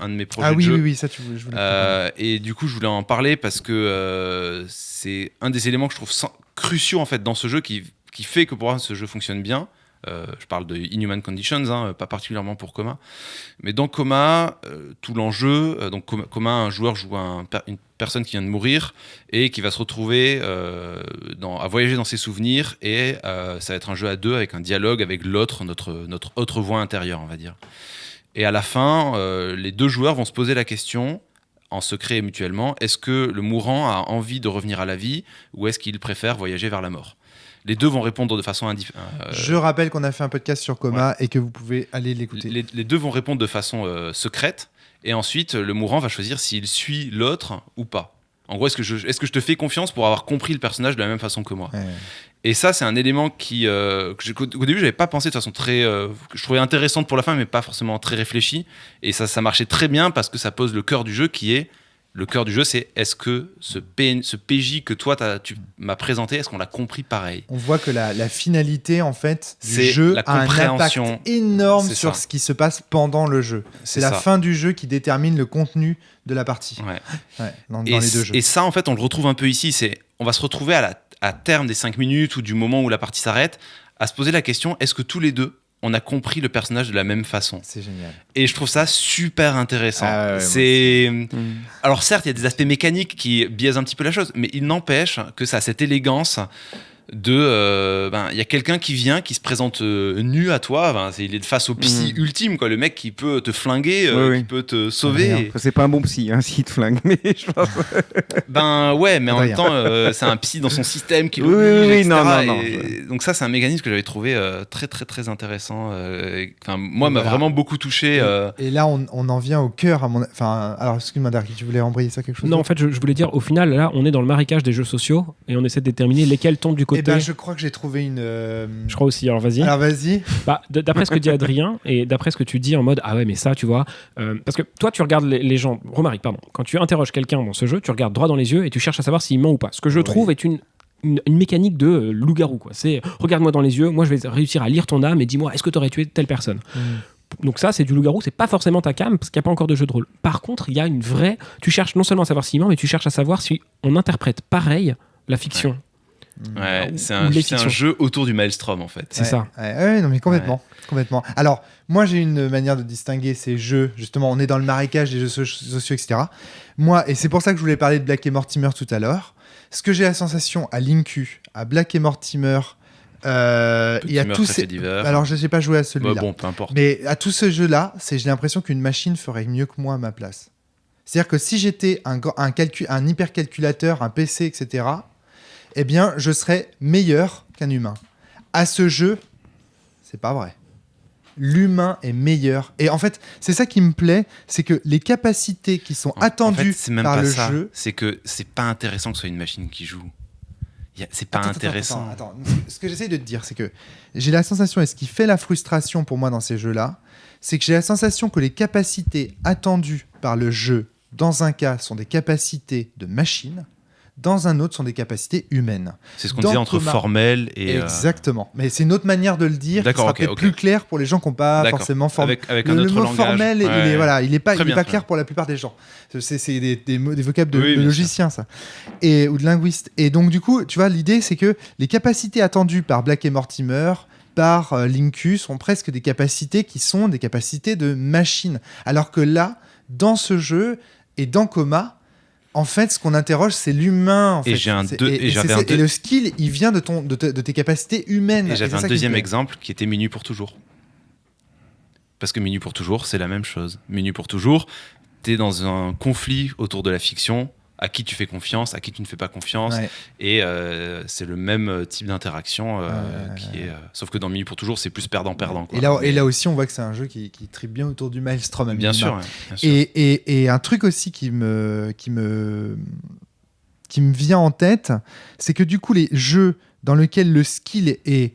un de mes projets Ah de oui, jeu. oui, ça, je voulais. Et du coup, je voulais en parler parce que c'est un des éléments que je trouve cruciaux en fait dans ce jeu qui fait que pour moi ce jeu fonctionne bien. Je parle de Inhuman Conditions, hein, pas particulièrement pour Coma. Mais dans Coma, tout l'enjeu, donc Coma, un joueur joue une personne qui vient de mourir et qui va se retrouver à voyager dans ses souvenirs et ça va être un jeu à deux avec un dialogue avec l'autre, notre autre voix intérieure, on va dire. Et à la fin, les deux joueurs vont se poser la question en secret et mutuellement, est-ce que le mourant a envie de revenir à la vie ou est-ce qu'il préfère voyager vers la mort ? Les deux vont répondre de façon indifférente. Je rappelle qu'on a fait un podcast sur Coma et que vous pouvez aller l'écouter. Les deux vont répondre de façon secrète et ensuite le mourant va choisir s'il suit l'autre ou pas. En gros, est-ce que je te fais confiance pour avoir compris le personnage de la même façon que moi ? Ouais. Et ça, c'est un élément qu'au début, j'avais pas pensé de façon très. Que je trouvais intéressante pour la fin, mais pas forcément très réfléchie. Et ça marchait très bien parce que ça pose le cœur du jeu qui est. Le cœur du jeu, c'est est-ce que ce PJ que toi, tu m'as présenté, est-ce qu'on l'a compris pareil ? On voit que la finalité en fait du C'est jeu la a un impact compréhension. énorme C'est sur ça. ce qui se passe pendant le jeu. C'est la ça. fin du jeu qui détermine le contenu de la partie. Ouais. Ouais, dans Et les deux jeux. Et ça, en fait, on le retrouve un peu ici. On va se retrouver à terme des 5 minutes ou du moment où la partie s'arrête, à se poser la question, est-ce que tous les deux, on a compris le personnage de la même façon ? C'est génial. Et je trouve ça super intéressant. Ah ouais, moi Alors certes, il y a des aspects mécaniques qui biaisent un petit peu la chose, mais il n'empêche que ça a cette élégance de... il y a quelqu'un qui vient, qui se présente nu à toi, il est face au psy ultime, quoi, le mec qui peut te flinguer, Oui. qui peut te sauver. C'est pas un bon psy, hein, s'il te flingue, mais je pense. Ouais, mais en même Adrien. temps, c'est un psy dans son système qui Oui, l'oblige, oui, etc. non. Et donc ça, c'est un mécanisme que j'avais trouvé très, très, très intéressant. Moi, m'a Voilà. vraiment beaucoup touché. Et là, on en vient au cœur. Alors, excuse-moi, Darky, tu voulais embrayer ça quelque chose Non, en d'autre fait, je voulais dire, au final, là, on est dans le marécage des jeux sociaux et on essaie de déterminer lesquels tombent du côté. Eh ben, je crois que j'ai trouvé une. Je crois aussi, alors vas-y. Alors, vas-y. Bah, d'après ce que dit Adrien et d'après ce que tu dis en mode ah ouais mais ça tu vois parce que toi tu regardes les gens Romaric pardon quand tu interroges quelqu'un dans ce jeu tu regardes droit dans les yeux et tu cherches à savoir s'il ment ou pas ce que je trouve est une mécanique de loup-garou quoi. C'est regarde-moi dans les yeux, moi je vais réussir à lire ton âme et dis-moi est-ce que tu aurais tué telle personne. Donc ça c'est du loup-garou, c'est pas forcément ta cam parce qu'il n'y a pas encore de jeu de rôle. Par contre il y a une vraie, tu cherches non seulement à savoir s'il ment mais tu cherches à savoir si on interprète pareil la fiction. Ouais, Ou c'est un les fictions. jeu autour du Maelstrom, en fait. C'est ça. Ouais, non, mais complètement. Alors, moi, j'ai une manière de distinguer ces jeux. Justement, on est dans le marécage des jeux sociaux, etc. Moi, et c'est pour ça que je voulais parler de Black et Mortimer tout à l'heure. Ce que j'ai la sensation à Linku, à Black et Mortimer, et à tous ces. Alors, je n'ai pas joué à celui-là. Bon, peu importe. Mais à tout ce jeu-là, j'ai l'impression qu'une machine ferait mieux que moi à ma place. C'est-à-dire que si j'étais un hypercalculateur, un PC, etc., eh bien, je serais meilleur qu'un humain. À ce jeu, c'est pas vrai. l'humain est meilleur. Et en fait, c'est ça qui me plaît, c'est que les capacités qui sont attendues c'est même par pas le ça. jeu... C'est que c'est pas intéressant que ce soit une machine qui joue. C'est pas intéressant. Attends. Ce que j'essaie de te dire, c'est que j'ai la sensation, et ce qui fait la frustration pour moi dans ces jeux-là, c'est que j'ai la sensation que les capacités attendues par le jeu, dans un cas, sont des capacités de machine, dans un autre, sont des capacités humaines. C'est ce qu'on Dans disait entre Coma- formel et... Exactement. Mais c'est une autre manière de le dire, qui D'accord, sera ok, peut-être ok. plus clair pour les gens qui n'ont pas D'accord. forcément formé. Avec Le un autre mot langage. formel, il Ouais. est voilà, il est pas, Très il est bien, pas très clair bien. pour la plupart des gens. C'est des vocables de, Oui, de bien logiciens, ça, ou de linguistes. Et donc du coup, tu vois, l'idée c'est que les capacités attendues par Black et Mortimer, par Linkus, sont presque des capacités qui sont des capacités de machine. Alors que là, dans ce jeu et dans Coma, en fait, ce qu'on interroge, c'est l'humain. En Et fait. j'ai un C'est- deux- et j'avais un et deux- le skill, il vient de tes capacités humaines. Et j'avais c'est un ça qui me deuxième plaît. exemple qui était Minuit pour toujours. Parce que Minuit pour toujours, c'est la même chose. Minuit pour toujours, t'es dans un conflit autour de la fiction, à qui tu fais confiance, à qui tu ne fais pas confiance. Ouais. Et c'est le même type d'interaction qui est. Sauf que dans Minuit pour toujours, c'est plus perdant-perdant. quoi. Et là aussi, on voit que c'est un jeu qui tripe bien autour du Maelstrom. à Bien minima. sûr. Ouais, bien sûr. Et un truc aussi qui me vient en tête, c'est que du coup, les jeux dans lesquels le skill est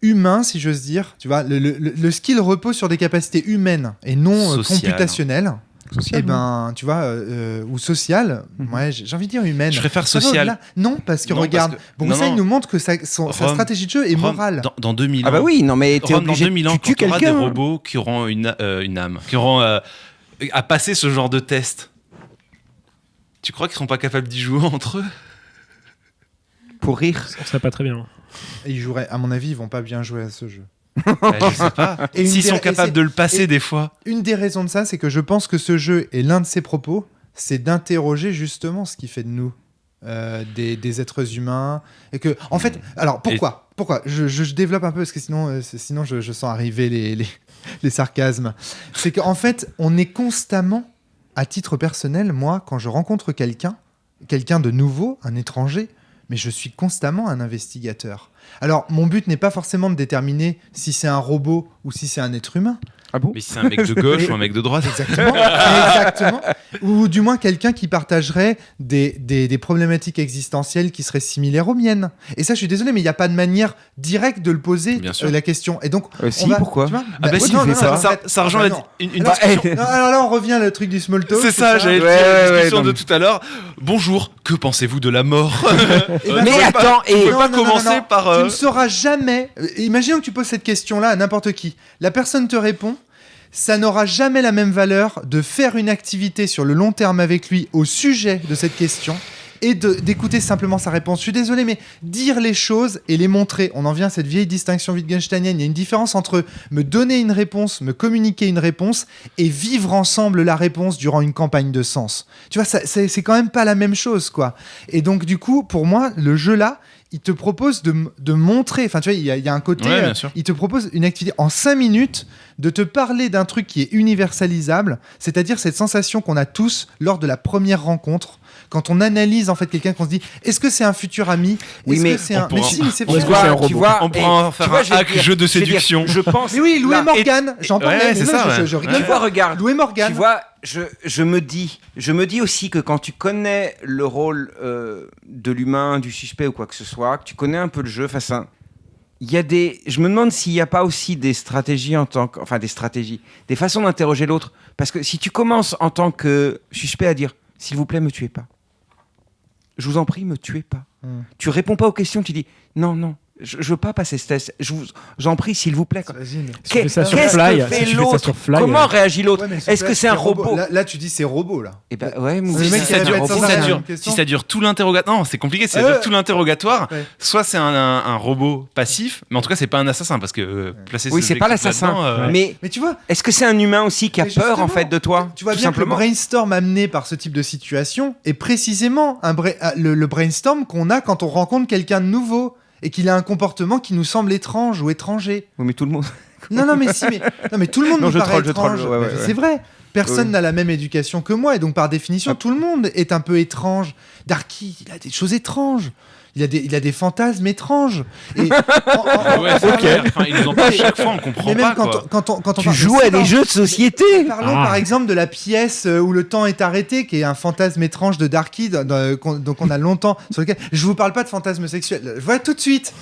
humain, si j'ose dire, tu vois, le skill repose sur des capacités humaines et non Sociales. computationnelles. Social, Et ben, tu vois, ou sociales, Mhm. ouais, j'ai envie de dire humaines. Je préfère Ça va social. au-delà. Non, parce que Non, regarde, parce que- Bruxelles non. nous montre que sa Rome- stratégie de jeu est Rome, morale. Dans 2000 Ah bah ans, oui, non mais t'es Rome, dans obligé, 2000 ans, tu tues quand tu auras des quelqu'un. robots qui auront une âme, qui auront à passer ce genre de test. Tu crois qu'ils seront pas capables d'y jouer entre eux? Pour rire. On serait pas très bien. Et ils joueraient, à mon avis, ils vont pas bien jouer à ce jeu. Je sais pas. Et une S'ils des- sont et capables c'est- de le passer et- des fois. Une des raisons de ça, c'est que je pense que ce jeu et l'un de ses propos, c'est d'interroger justement ce qui fait de nous des êtres humains. Et que, en fait, alors pourquoi je développe un peu parce que sinon je sens arriver les sarcasmes. C'est qu'en fait, on est constamment, à titre personnel, moi, quand je rencontre quelqu'un de nouveau, un étranger, mais je suis constamment un investigateur. Alors, mon but n'est pas forcément de déterminer si c'est un robot ou si c'est un être humain. Ah bon? Mais si c'est un mec de gauche ou un mec de droite. Exactement. Exactement. Ou du moins quelqu'un qui partagerait des problématiques existentielles qui seraient similaires aux miennes. Et ça, je suis désolé, mais il n'y a pas de manière directe de le poser, Bien sûr. la question. Et donc, Si, pourquoi? tu vois, Ah bah si, non, non, ça, non, ça- en fait, ça rejoint bah la- non. une Alors, discussion. non, alors là, on revient au truc du small talk. C'est ça, j'allais Ouais, dire la ouais, discussion non, de mais- tout à l'heure. Bonjour, que pensez-vous de la mort? Eh ben, Mais non, attends, et peut pas commencer par, Tu ne sauras jamais. Imaginons que tu poses cette question-là à n'importe qui. La personne te répond. Ça n'aura jamais la même valeur de faire une activité sur le long terme avec lui au sujet de cette question et d'écouter simplement sa réponse. Je suis désolé, mais dire les choses et les montrer, on en vient à cette vieille distinction wittgensteinienne. Il y a une différence entre me donner une réponse, me communiquer une réponse et vivre ensemble la réponse durant une campagne de sens. Tu vois, c'est quand même pas la même chose, quoi. Et donc, du coup, pour moi, le jeu là, il te propose de montrer, enfin tu vois, il y a un côté, Ouais, bien sûr. il te propose une activité en 5 minutes de te parler d'un truc qui est universalisable, c'est-à-dire cette sensation qu'on a tous lors de la première rencontre, quand on analyse en fait quelqu'un, qu'on se dit, est-ce que c'est un futur ami? Oui, Est-ce mais que c'est on un... pourra- Mais si, mais c'est on vrai. se voit, c'est un robot. tu vois, On pourra en tu faire vois, un je vais hack dire- jeu de je vais dire, séduction. Je pense. Mais oui, Louis là, Morgan, j'en parlais, ouais, mais c'est moi, ça, je ouais. rigole. Tu vois, regarde. Louis Morgan. Tu vois, je me dis aussi que quand tu connais le rôle de l'humain, du suspect ou quoi que ce soit, que tu connais un peu le jeu, je me demande s'il n'y a pas aussi des stratégies des façons d'interroger l'autre. Parce que si tu commences en tant que suspect à dire, s'il vous plaît, me tuez pas. Je vous en prie, me tuez pas. Tu réponds pas aux questions, tu dis, non, je veux pas passer ce test. Je vous en prie, s'il vous plaît. Vas-y, mais- Si tu fais ça sur Qu'est-ce Fly, que fait si tu fais ça l'autre sur Fly, Comment réagit l'autre? Ouais, mais Est-ce que c'est un robot? Là, tu dis c'est robot, là. Eh ben ouais, mais Le oui, mec, c'est il a dû un être robot. sans Si ça arrêt. dure, Question. si ça dure tout l'interrogatoire, non, c'est compliqué. Si ça dure tout l'interrogatoire, Ouais. soit c'est un robot passif, mais en tout cas c'est pas un assassin parce que placer Oui, ce c'est pas objectif l'assassin. là-dedans, Mais Mais tu vois, est-ce que c'est un humain aussi qui a Mais peur en justement, fait de toi? tu vois tout bien simplement. que le brainstorm amené par ce type de situation est précisément le brainstorm qu'on a quand on rencontre quelqu'un de nouveau et qu'il a un comportement qui nous semble étrange ou étranger. Oui, mais tout le monde. Non, mais si, mais tout le monde Non, nous je paraît troll, je étrange. troll, ouais, Mais ouais. c'est vrai. Personne Oui. n'a la même éducation que moi et donc par définition, Ah. tout le monde est un peu étrange. Darky, il a des choses étranges. il a des fantasmes étranges. Et Ouais, c'est clair. Enfin, ils nous en parlent chaque fois, on comprend mais même pas. Quoi. quand on Tu parle- joues à des jeux de société. Parlons par exemple de la pièce où le temps est arrêté, qui est un fantasme étrange de Darky, donc on a longtemps sur lequel. Je vous parle pas de fantasme sexuel. Je vois tout de suite.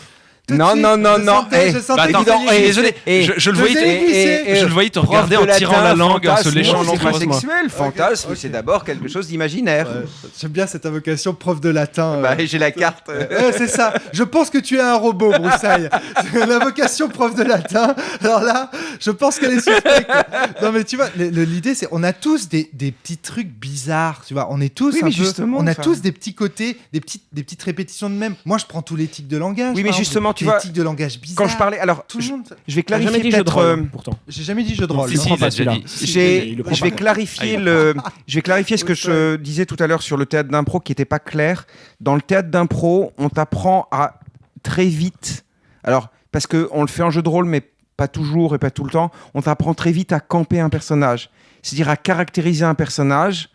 Non. Je sentais Attends, que vous alliez- désolé, je le voyais te regarder en tirant la langue, en se léchant c'est pas l'entre. sexuel. Fantasme, Ok. c'est d'abord quelque chose d'imaginaire. Ouais, j'aime bien cette invocation prof de latin. Bah, j'ai la carte. Ouais, c'est ça. Je pense que tu es un robot, Broussaille. C'est l'invocation prof de latin. Alors là, je pense qu'elle est suspecte. Non, mais tu vois, l'idée, c'est on a tous des petits trucs bizarres. Tu vois, on est tous Oui, un mais peu- justement, on a enfin- tous des petits côtés, des petites répétitions de même. Moi, je prends tous les tics de langage. Oui, mais par exemple, justement, tu les vois, tics de langage bizarres. Quand je parlais, alors, tout le monde. je vais T'as jamais clarifier dit jeu de peut-être. rôle, pourtant. J'ai jamais dit jeu de rôle. Si, non. si, prend il pas a déjà celui-là. dit. Il le prend Je vais pas. clarifier Ah, il je vais clarifier ce que je disais tout à l'heure sur le théâtre d'impro qui n'était pas clair. Dans le théâtre d'impro, on t'apprend à très vite. Alors, parce qu'on le fait en jeu de rôle, mais pas toujours et pas tout le temps, on t'apprend très vite à camper un personnage. C'est-à-dire à caractériser un personnage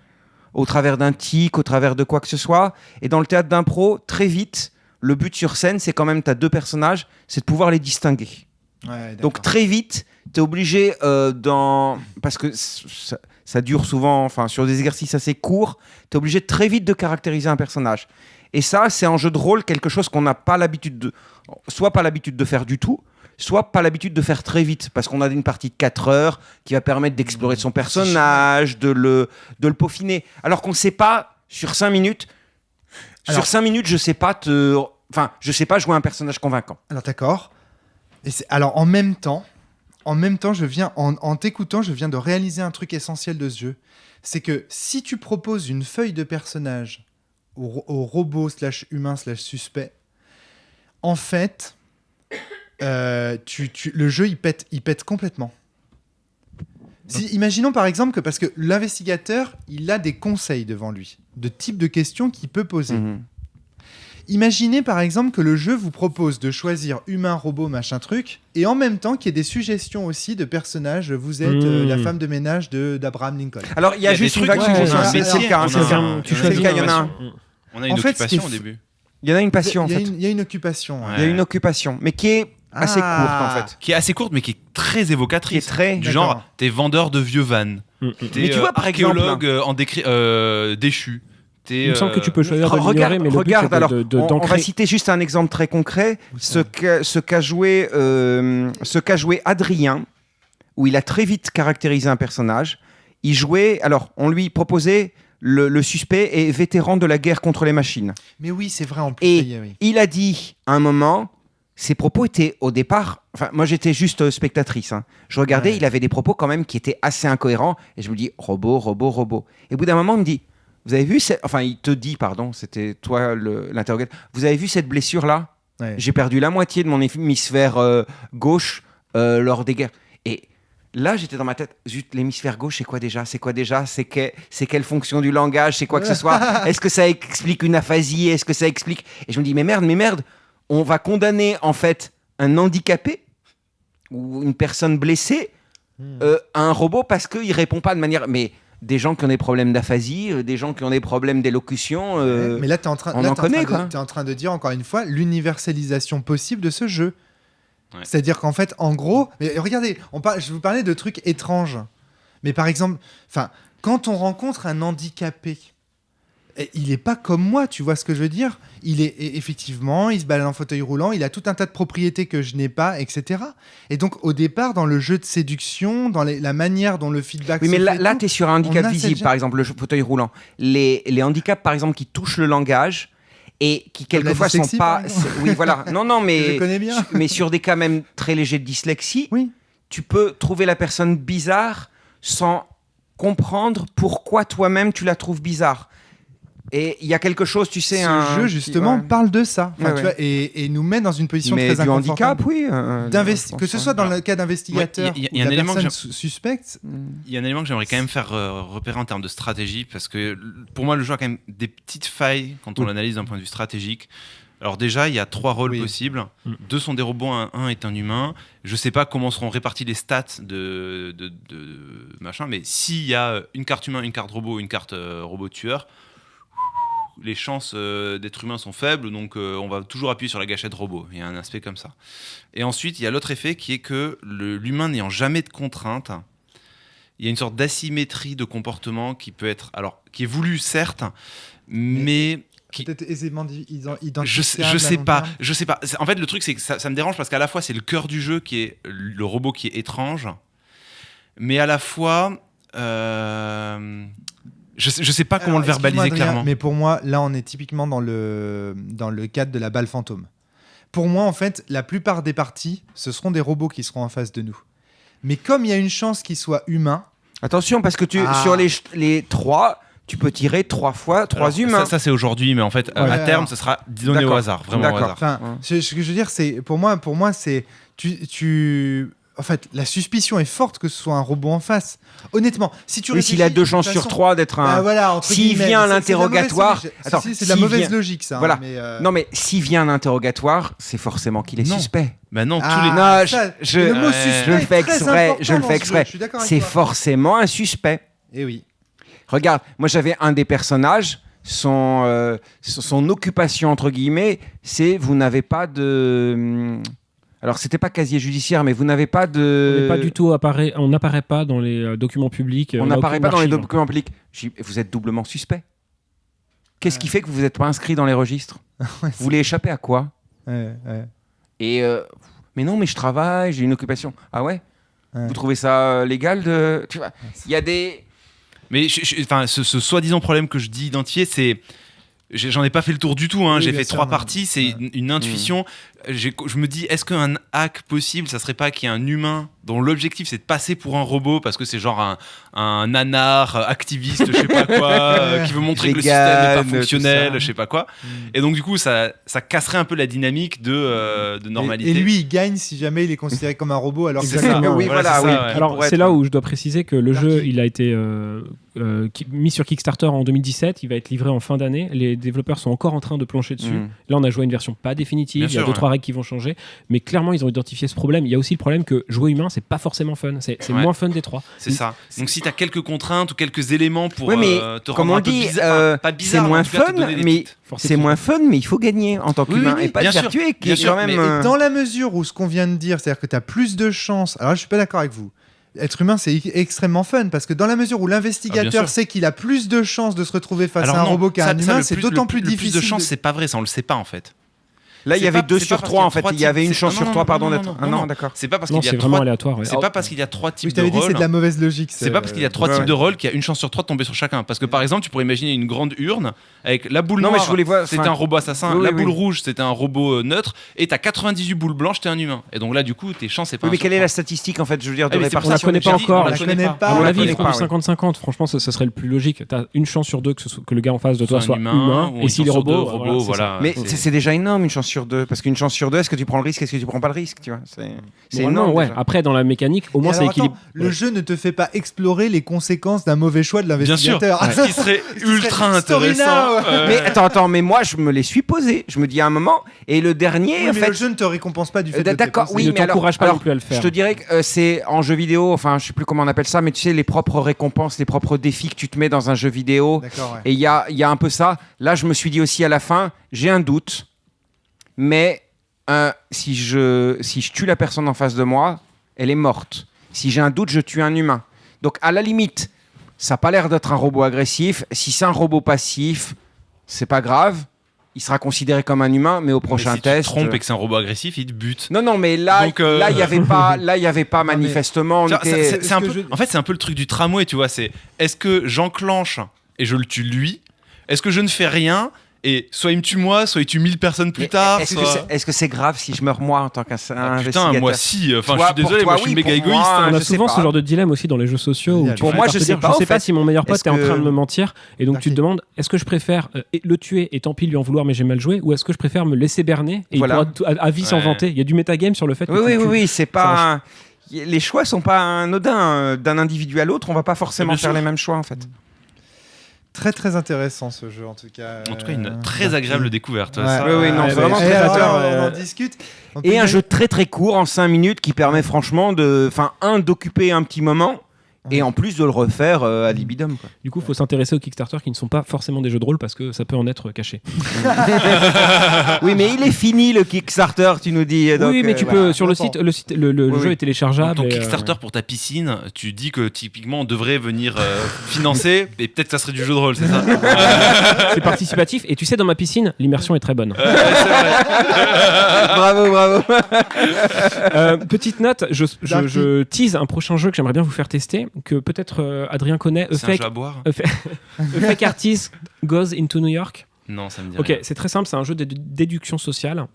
au travers d'un tic, au travers de quoi que ce soit. Et dans le théâtre d'impro, très vite, le but sur scène, c'est quand même, tu as deux personnages, c'est de pouvoir les distinguer. Ouais, d'accord. Donc très vite, tu es obligé parce que ça dure souvent, enfin sur des exercices assez courts, tu es obligé très vite de caractériser un personnage. Et ça, c'est en jeu de rôle quelque chose qu'on n'a pas l'habitude soit pas l'habitude de faire du tout, soit pas l'habitude de faire très vite, parce qu'on a une partie de 4 heures qui va permettre d'explorer son personnage, de le peaufiner. Alors qu'on ne sait pas, sur 5 minutes, Alors- je sais pas je sais pas jouer un personnage convaincant. Alors d'accord. Alors en même temps, je viens en t'écoutant, je viens de réaliser un truc essentiel de ce jeu. C'est que si tu proposes une feuille de personnage au robot /humain /suspect, en fait, le jeu il pète complètement. Imaginons par exemple que parce que l'investigateur il a des conseils devant lui, de type de questions qu'il peut poser. Mhm. Imaginez par exemple que le jeu vous propose de choisir humain, robot, machin truc, et en même temps qu'il y ait des suggestions aussi de personnages. Vous êtes la femme de ménage d'Abraham Lincoln. Alors, il y a Il y a juste des une trucs vague où qui on a un c'est métier, le cas, hein, on c'est a le cas. un- C'est on a le une cas, il y en a un. innovation. On a une En fait, occupation ce au qui est début. Il y en a une passion, en fait. Il y a une occupation. Ouais. Il y a une occupation, mais qui est assez courte, en fait. Qui est assez courte, mais qui est très Qui évocatrice. est très... Du D'accord. genre, t'es vendeur de vieux vannes. Mais tu vois, par exemple, archéologue déchu. Il me semble que tu peux choisir de l'ignorer, Regarde, mais le but, regarde, c'est alors, on va d'ancrer. citer juste un exemple très concret. Ce qu'a joué Adrien, où il a très vite caractérisé un personnage. Il jouait... Alors, on lui proposait... Le suspect est vétéran de la guerre contre les machines. Mais oui, c'est vrai en plus. Et ça y est, oui. il a dit, à un moment, ses propos étaient au départ... Enfin, moi, j'étais juste spectatrice. Hein. Je regardais, Ouais. il avait des propos quand même qui étaient assez incohérents. Et je me dis, robot, robot, robot. Et au bout d'un moment, il me dit, vous avez vu... Enfin, il te dit, pardon, c'était toi l'interrogateur. Vous avez vu cette blessure-là ? Ouais. J'ai perdu la moitié de mon hémisphère gauche lors des guerres. Et là, j'étais dans ma tête, zut, l'hémisphère gauche, c'est quoi déjà ? C'est quelle fonction du langage ? C'est quoi que ce soit ? Est-ce que ça explique une aphasie ? Est-ce que ça explique... Et je me dis, mais merde, on va condamner en fait un handicapé ou une personne blessée à un robot parce qu'il répond pas de manière... Mais des gens qui ont des problèmes d'aphasie, des gens qui ont des problèmes d'élocution... Mais là, t'es en train, on là, en t'es connaît, en train quoi. t'es en train de dire encore une fois l'universalisation possible de ce jeu. Ouais. C'est-à-dire qu'en fait, en gros, mais regardez, je vous parlais de trucs étranges. Mais par exemple, quand on rencontre un handicapé, il est pas comme moi, tu vois ce que je veux dire ? Effectivement, il se balade en fauteuil roulant, il a tout un tas de propriétés que je n'ai pas, etc. Et donc, au départ, dans le jeu de séduction, dans la manière dont le feedback Oui, se mais fait, là tu es sur un handicap on a visible, cette- par exemple, le fauteuil roulant. Les handicaps, par exemple, qui touchent le langage et qui, Comme la quelquefois, sont dyslexie, pas... par exemple. Oui, voilà. Non, je mais... connais bien. mais sur des cas même très légers de dyslexie, Oui. tu peux trouver la personne bizarre sans comprendre pourquoi toi-même tu la trouves bizarre. Et il y a quelque chose, tu sais... Ce jeu, justement, parle de ça. Enfin, Ouais, tu ouais. vois, et nous met dans une position Mais très du inconfortable. handicap, oui. Que ce soit dans le cas d'investigateur Ouais, il y a ou de un la élément que personne suspecte. Il y a un élément que j'aimerais quand même faire repérer en termes de stratégie, parce que pour moi, le jeu a quand même des petites failles quand on l'analyse d'un point de vue stratégique. Alors déjà, il y a 3 rôles Oui. possibles. Mm. 2 sont des robots, un est un humain. Je sais pas comment seront réparties les stats de machin, mais s'il y a une carte humain, une carte robot, une carte robot tueur, les chances d'être humain sont faibles, donc on va toujours appuyer sur la gâchette robot. Il y a un aspect comme ça. Et ensuite, il y a l'autre effet qui est que l'humain n'ayant jamais de contraintes, il y a une sorte d'asymétrie de comportement qui peut être, alors qui est voulu certes, mais peut-être aisément identifiable. Je sais pas. En fait, le truc c'est que ça me dérange parce qu'à la fois c'est le cœur du jeu qui est le robot qui est étrange, mais à la fois je sais pas comment le verbaliser clairement. Mais pour moi, là, on est typiquement dans le cadre de la balle fantôme. Pour moi, en fait, la plupart des parties, ce seront des robots qui seront en face de nous. Mais comme il y a une chance qu'ils soient humains... Attention, parce que sur les 3, tu peux tirer 3 fois 3 humains. Ça c'est aujourd'hui, mais en fait, à terme, ce sera donné au hasard, vraiment au hasard. Enfin, ce que je veux dire, c'est pour moi, c'est... En fait, la suspicion est forte que ce soit un robot en face. Honnêtement, si tu réfléchis... s'il a 2 chances sur 3 d'être un... S'il vient à l'interrogatoire... C'est de la mauvaise logique, ça. Voilà. Non, mais s'il vient à l'interrogatoire, c'est forcément qu'il est suspect. Bah non, le mot suspect, je le fais exprès. C'est forcément un suspect. Eh oui. Regarde, moi j'avais un des personnages, son occupation entre guillemets, c'est vous n'avez pas de... Alors, c'était pas casier judiciaire, mais vous n'avez pas de... On n'est pas du tout on n'apparaît pas dans les documents publics. On n'apparaît pas dans les documents publics. Vous êtes doublement suspect. Qu'est-ce qui fait que vous n'êtes pas inscrit dans les registres? Vous voulez échapper à quoi? Et mais non, mais je travaille, j'ai une occupation. Ah ouais, Vous trouvez ça légal de... Tu vois, il y a des... Mais ce soi-disant problème que je dis identifié, c'est... J'en ai pas fait le tour du tout, hein. J'ai fait 3 parties, c'est une intuition. Je me dis, est-ce qu'un hack possible, ça serait pas qu'il y ait un humain dont l'objectif c'est de passer pour un robot parce que c'est genre un nanar activiste, je sais pas quoi, qui veut montrer que le système n'est pas fonctionnel, je sais pas quoi. Et donc du coup, ça casserait un peu la dynamique de normalité. Et lui, il gagne si jamais il est considéré comme un robot alors que c'est ça. Oui, voilà, oui. Alors c'est là où je dois préciser que le jeu, il a été mis sur Kickstarter en 2017, il va être livré en fin d'année. Les développeurs sont encore en train de plancher dessus. Là, on a joué à une version pas définitive, il y a 2-3 règles qui vont changer, mais clairement, ils ont identifié ce problème. Il y a aussi le problème que jouer humain, c'est pas forcément fun, c'est moins fun des 3. C'est ça. Donc si tu as quelques contraintes ou quelques éléments pour te comme rendre on un peu dit, pas bizarre, c'est moins fun, mais c'est moins fun, mais il faut gagner en tant qu'humain et pas se faire tuer. Mais dans la mesure où ce qu'on vient de dire, c'est-à-dire que tu as plus de chances. Alors, je suis pas d'accord avec vous. Être humain, c'est extrêmement fun parce que dans la mesure où l'investigateur sait qu'il a plus de chances de se retrouver face à un robot qu'à un humain, c'est d'autant plus difficile. Le plus de chances, c'est pas vrai, ça on le sait pas en fait. Là, il y avait 2 sur 3 en fait. Il y avait une chance sur 3, pardon, d'être. Non, d'accord. C'est pas parce qu'il y a c'est vraiment aléatoire. C'est pas parce qu'il y a 3 types je de t'avais dit rôles. c'est de la mauvaise logique. C'est pas parce qu'il y a 3 types de rôles qu'il y a une chance sur 3 de tomber sur chacun. Parce que par exemple, tu pourrais imaginer une grande urne avec la boule noire. C'était un robot assassin. La boule rouge, c'était un robot neutre. Et t'as 98 boules blanches, t'es un humain. Et donc là, du coup, tes chances, c'est pas. Mais quelle est la statistique en fait, je veux dire, de répartition? On la connaît pas encore. On la connaît pas. À mon avis, il faut du 50-50. Franchement, ça serait le plus logique. T'as une chance sur 2 que le gars en face de toi soit humain. Et si les robots, voilà. Mais c'est déjà énorme, une chance sur 2. Parce qu'une chance sur 2, est-ce que tu prends le risque, est-ce que tu prends pas le risque, tu vois? C'est énorme. Ouais. Après, dans la mécanique, au moins, c'est équilibré. Le jeu ne te fait pas explorer les conséquences d'un mauvais choix de l'investigateur. Bien sûr. Ce qui serait ultra intéressant. Mais attends, mais moi, je me les suis posés. Je me dis à un moment, et le dernier, en fait. Le jeu ne te récompense pas du fait de d'accord, oui, mais t'encourage pas non plus à le faire. Je te dirais que c'est en jeu vidéo, enfin, je sais plus comment on appelle ça, mais tu sais, les propres récompenses, les propres défis que tu te mets dans un jeu vidéo. Et il y a un peu ça. Là, je me suis dit aussi à la fin, j'ai un doute, mais si je tue la personne en face de moi, elle est morte. Si j'ai un doute, je tue un humain. Donc, à la limite, ça n'a pas l'air d'être un robot agressif. Si c'est un robot passif, c'est pas grave. Il sera considéré comme un humain, mais au prochain test... Si tu te trompes et que c'est un robot agressif, il te bute. Non, mais là, il y avait pas manifestement... En fait, c'est un peu le truc du tramway, tu vois. C'est, est-ce que j'enclenche et je le tue lui? Est-ce que je ne fais rien et soit il me tue moi, soit il tue 1000 personnes plus tard. Est-ce que c'est grave si je meurs moi en tant qu'investigateur? Putain, moi si. Enfin, je suis désolé, moi je suis méga égoïste. On a souvent ce genre de dilemme aussi dans les jeux sociaux. Pour moi, je sais pas si mon meilleur pote est en train de me mentir. Et donc tu te demandes, est-ce que je préfère le tuer et tant pis lui en vouloir, mais j'ai mal joué, ou est-ce que je préfère me laisser berner et il pourra à vie s'en vanter? Il y a du metagame sur le fait que oui, c'est pas. Les choix sont pas anodins. D'un individu à l'autre, on va pas forcément faire les mêmes choix en fait. Très très intéressant ce jeu en tout cas. En tout cas, une très agréable découverte. Vraiment très on en discute. Et un jeu très très court en 5 minutes qui permet franchement d'occuper un petit moment et en plus de le refaire ad libidum. Quoi. Du coup, il faut s'intéresser aux Kickstarter qui ne sont pas forcément des jeux de rôle parce que ça peut en être caché. Oui, mais il est fini le Kickstarter, tu nous dis. Donc, oui, mais tu peux sur le site, le jeu est téléchargeable. Ton Kickstarter pour ta piscine, tu dis que typiquement on devrait venir financer et peut-être que ça serait du jeu de rôle, c'est ça? C'est participatif et tu sais, dans ma piscine, l'immersion est très bonne. C'est vrai. Bravo. Petite note, je tease un prochain jeu que j'aimerais bien vous faire tester, que peut-être Adrien connaît. C'est un jeu à boire? Fake Artist Goes into New York. Non, ça me dit Ok, rien. c'est très simple, c'est un jeu de déduction sociale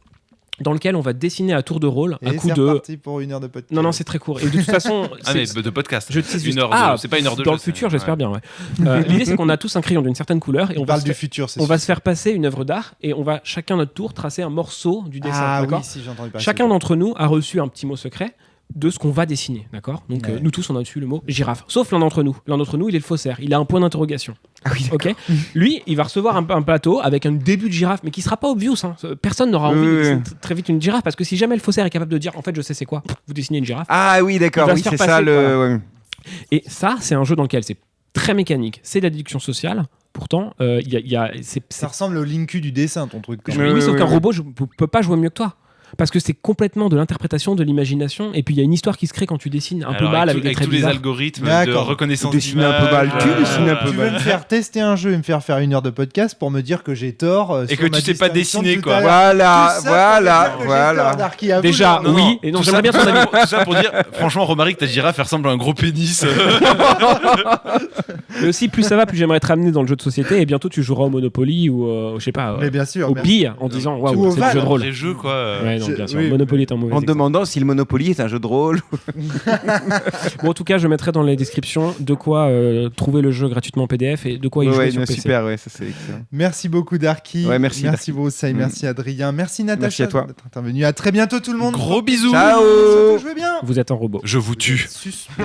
dans lequel on va dessiner à tour de rôle Et un coup c'est de. reparti pour 1 heure de podcast. Non, c'est très court. Et de toute façon, Ah, mais de podcast. je tease Une juste. heure de- c'est pas une heure de dans jeu, le futur, c'est- j'espère bien. Ouais. L'idée, c'est qu'on a tous un crayon d'une certaine couleur et On on va parle se du faire- futur, c'est on va sûr. se faire passer une œuvre d'art et on va chacun notre tour tracer un morceau du dessin. Ah d'accord oui, si j'ai entendu parler. Chacun d'entre nous a reçu un petit mot secret de ce qu'on va dessiner, d'accord? Donc Ouais. nous tous on a dessus le mot girafe, sauf l'un d'entre nous. L'un d'entre nous, il est le faussaire, il a un point d'interrogation. Ah oui, Ok. Lui, il va recevoir un plateau avec un début de girafe, mais qui sera pas obvious. Hein. Personne n'aura envie de Oui. dessiner très vite une girafe parce que si jamais le faussaire est capable de dire en fait je sais c'est quoi, vous dessinez une girafe. Ah oui, d'accord, Il va oui, se faire c'est passer, ça le. voilà. ouais. Et ça, c'est un jeu dans lequel c'est très mécanique, c'est de la déduction sociale. Pourtant, c'est Ça ressemble au Linku du dessin, ton truc. quand oui, même. oui, sauf oui, qu'un oui. robot ne peut pas jouer mieux que toi. Parce que c'est complètement de l'interprétation, de l'imagination, et puis il y a une histoire qui se crée quand tu dessines un peu Alors, mal avec avec, des avec traits tous les bizarres. algorithmes de D'accord. reconnaissance Tu dessines un peu mal, d'image, tu dessines un peu Tu mal. veux me faire tester un jeu et me faire faire 1 heure de podcast pour me dire que j'ai tort Et sur que ma tu sais pas distinction de dessiner, tout quoi. à l'heure. Voilà, Tout ça pour me dire que j'ai voilà. tort, Darky, à vous Déjà, de- oui, et non, tout j'aimerais bien ça- ton avis. Tout ça pour dire, franchement, remarque que ta girafe elle ressemble à un gros pénis. Mais aussi, plus ça va, plus j'aimerais être amené dans le jeu de société, et bientôt tu joueras au Monopoly ou, je sais pas, Mais bien sûr. au mais- billes, en disant Ou waouh, au c'est du Val, jeu de rôle. Les jeux, quoi. Ouais, non, bien sûr. oui. Monopoly est un mauvais En exemple. demandant si le Monopoly est un jeu de rôle. Bon, en tout cas, je mettrai dans les descriptions de quoi trouver le jeu gratuitement en PDF et de quoi y jouer Ouais, sur PC. super, ouais, ça c'est excellent. Merci beaucoup, Darky. Ouais, merci, Merci, Darky. Broussaille. Merci, Adrien. Merci, Natacha. Merci à toi. D'être intervenu. À très bientôt, tout le monde. Gros bisous. Ciao. Surtout, jouez bien. Vous êtes un robot. Je vous tue. Suspect.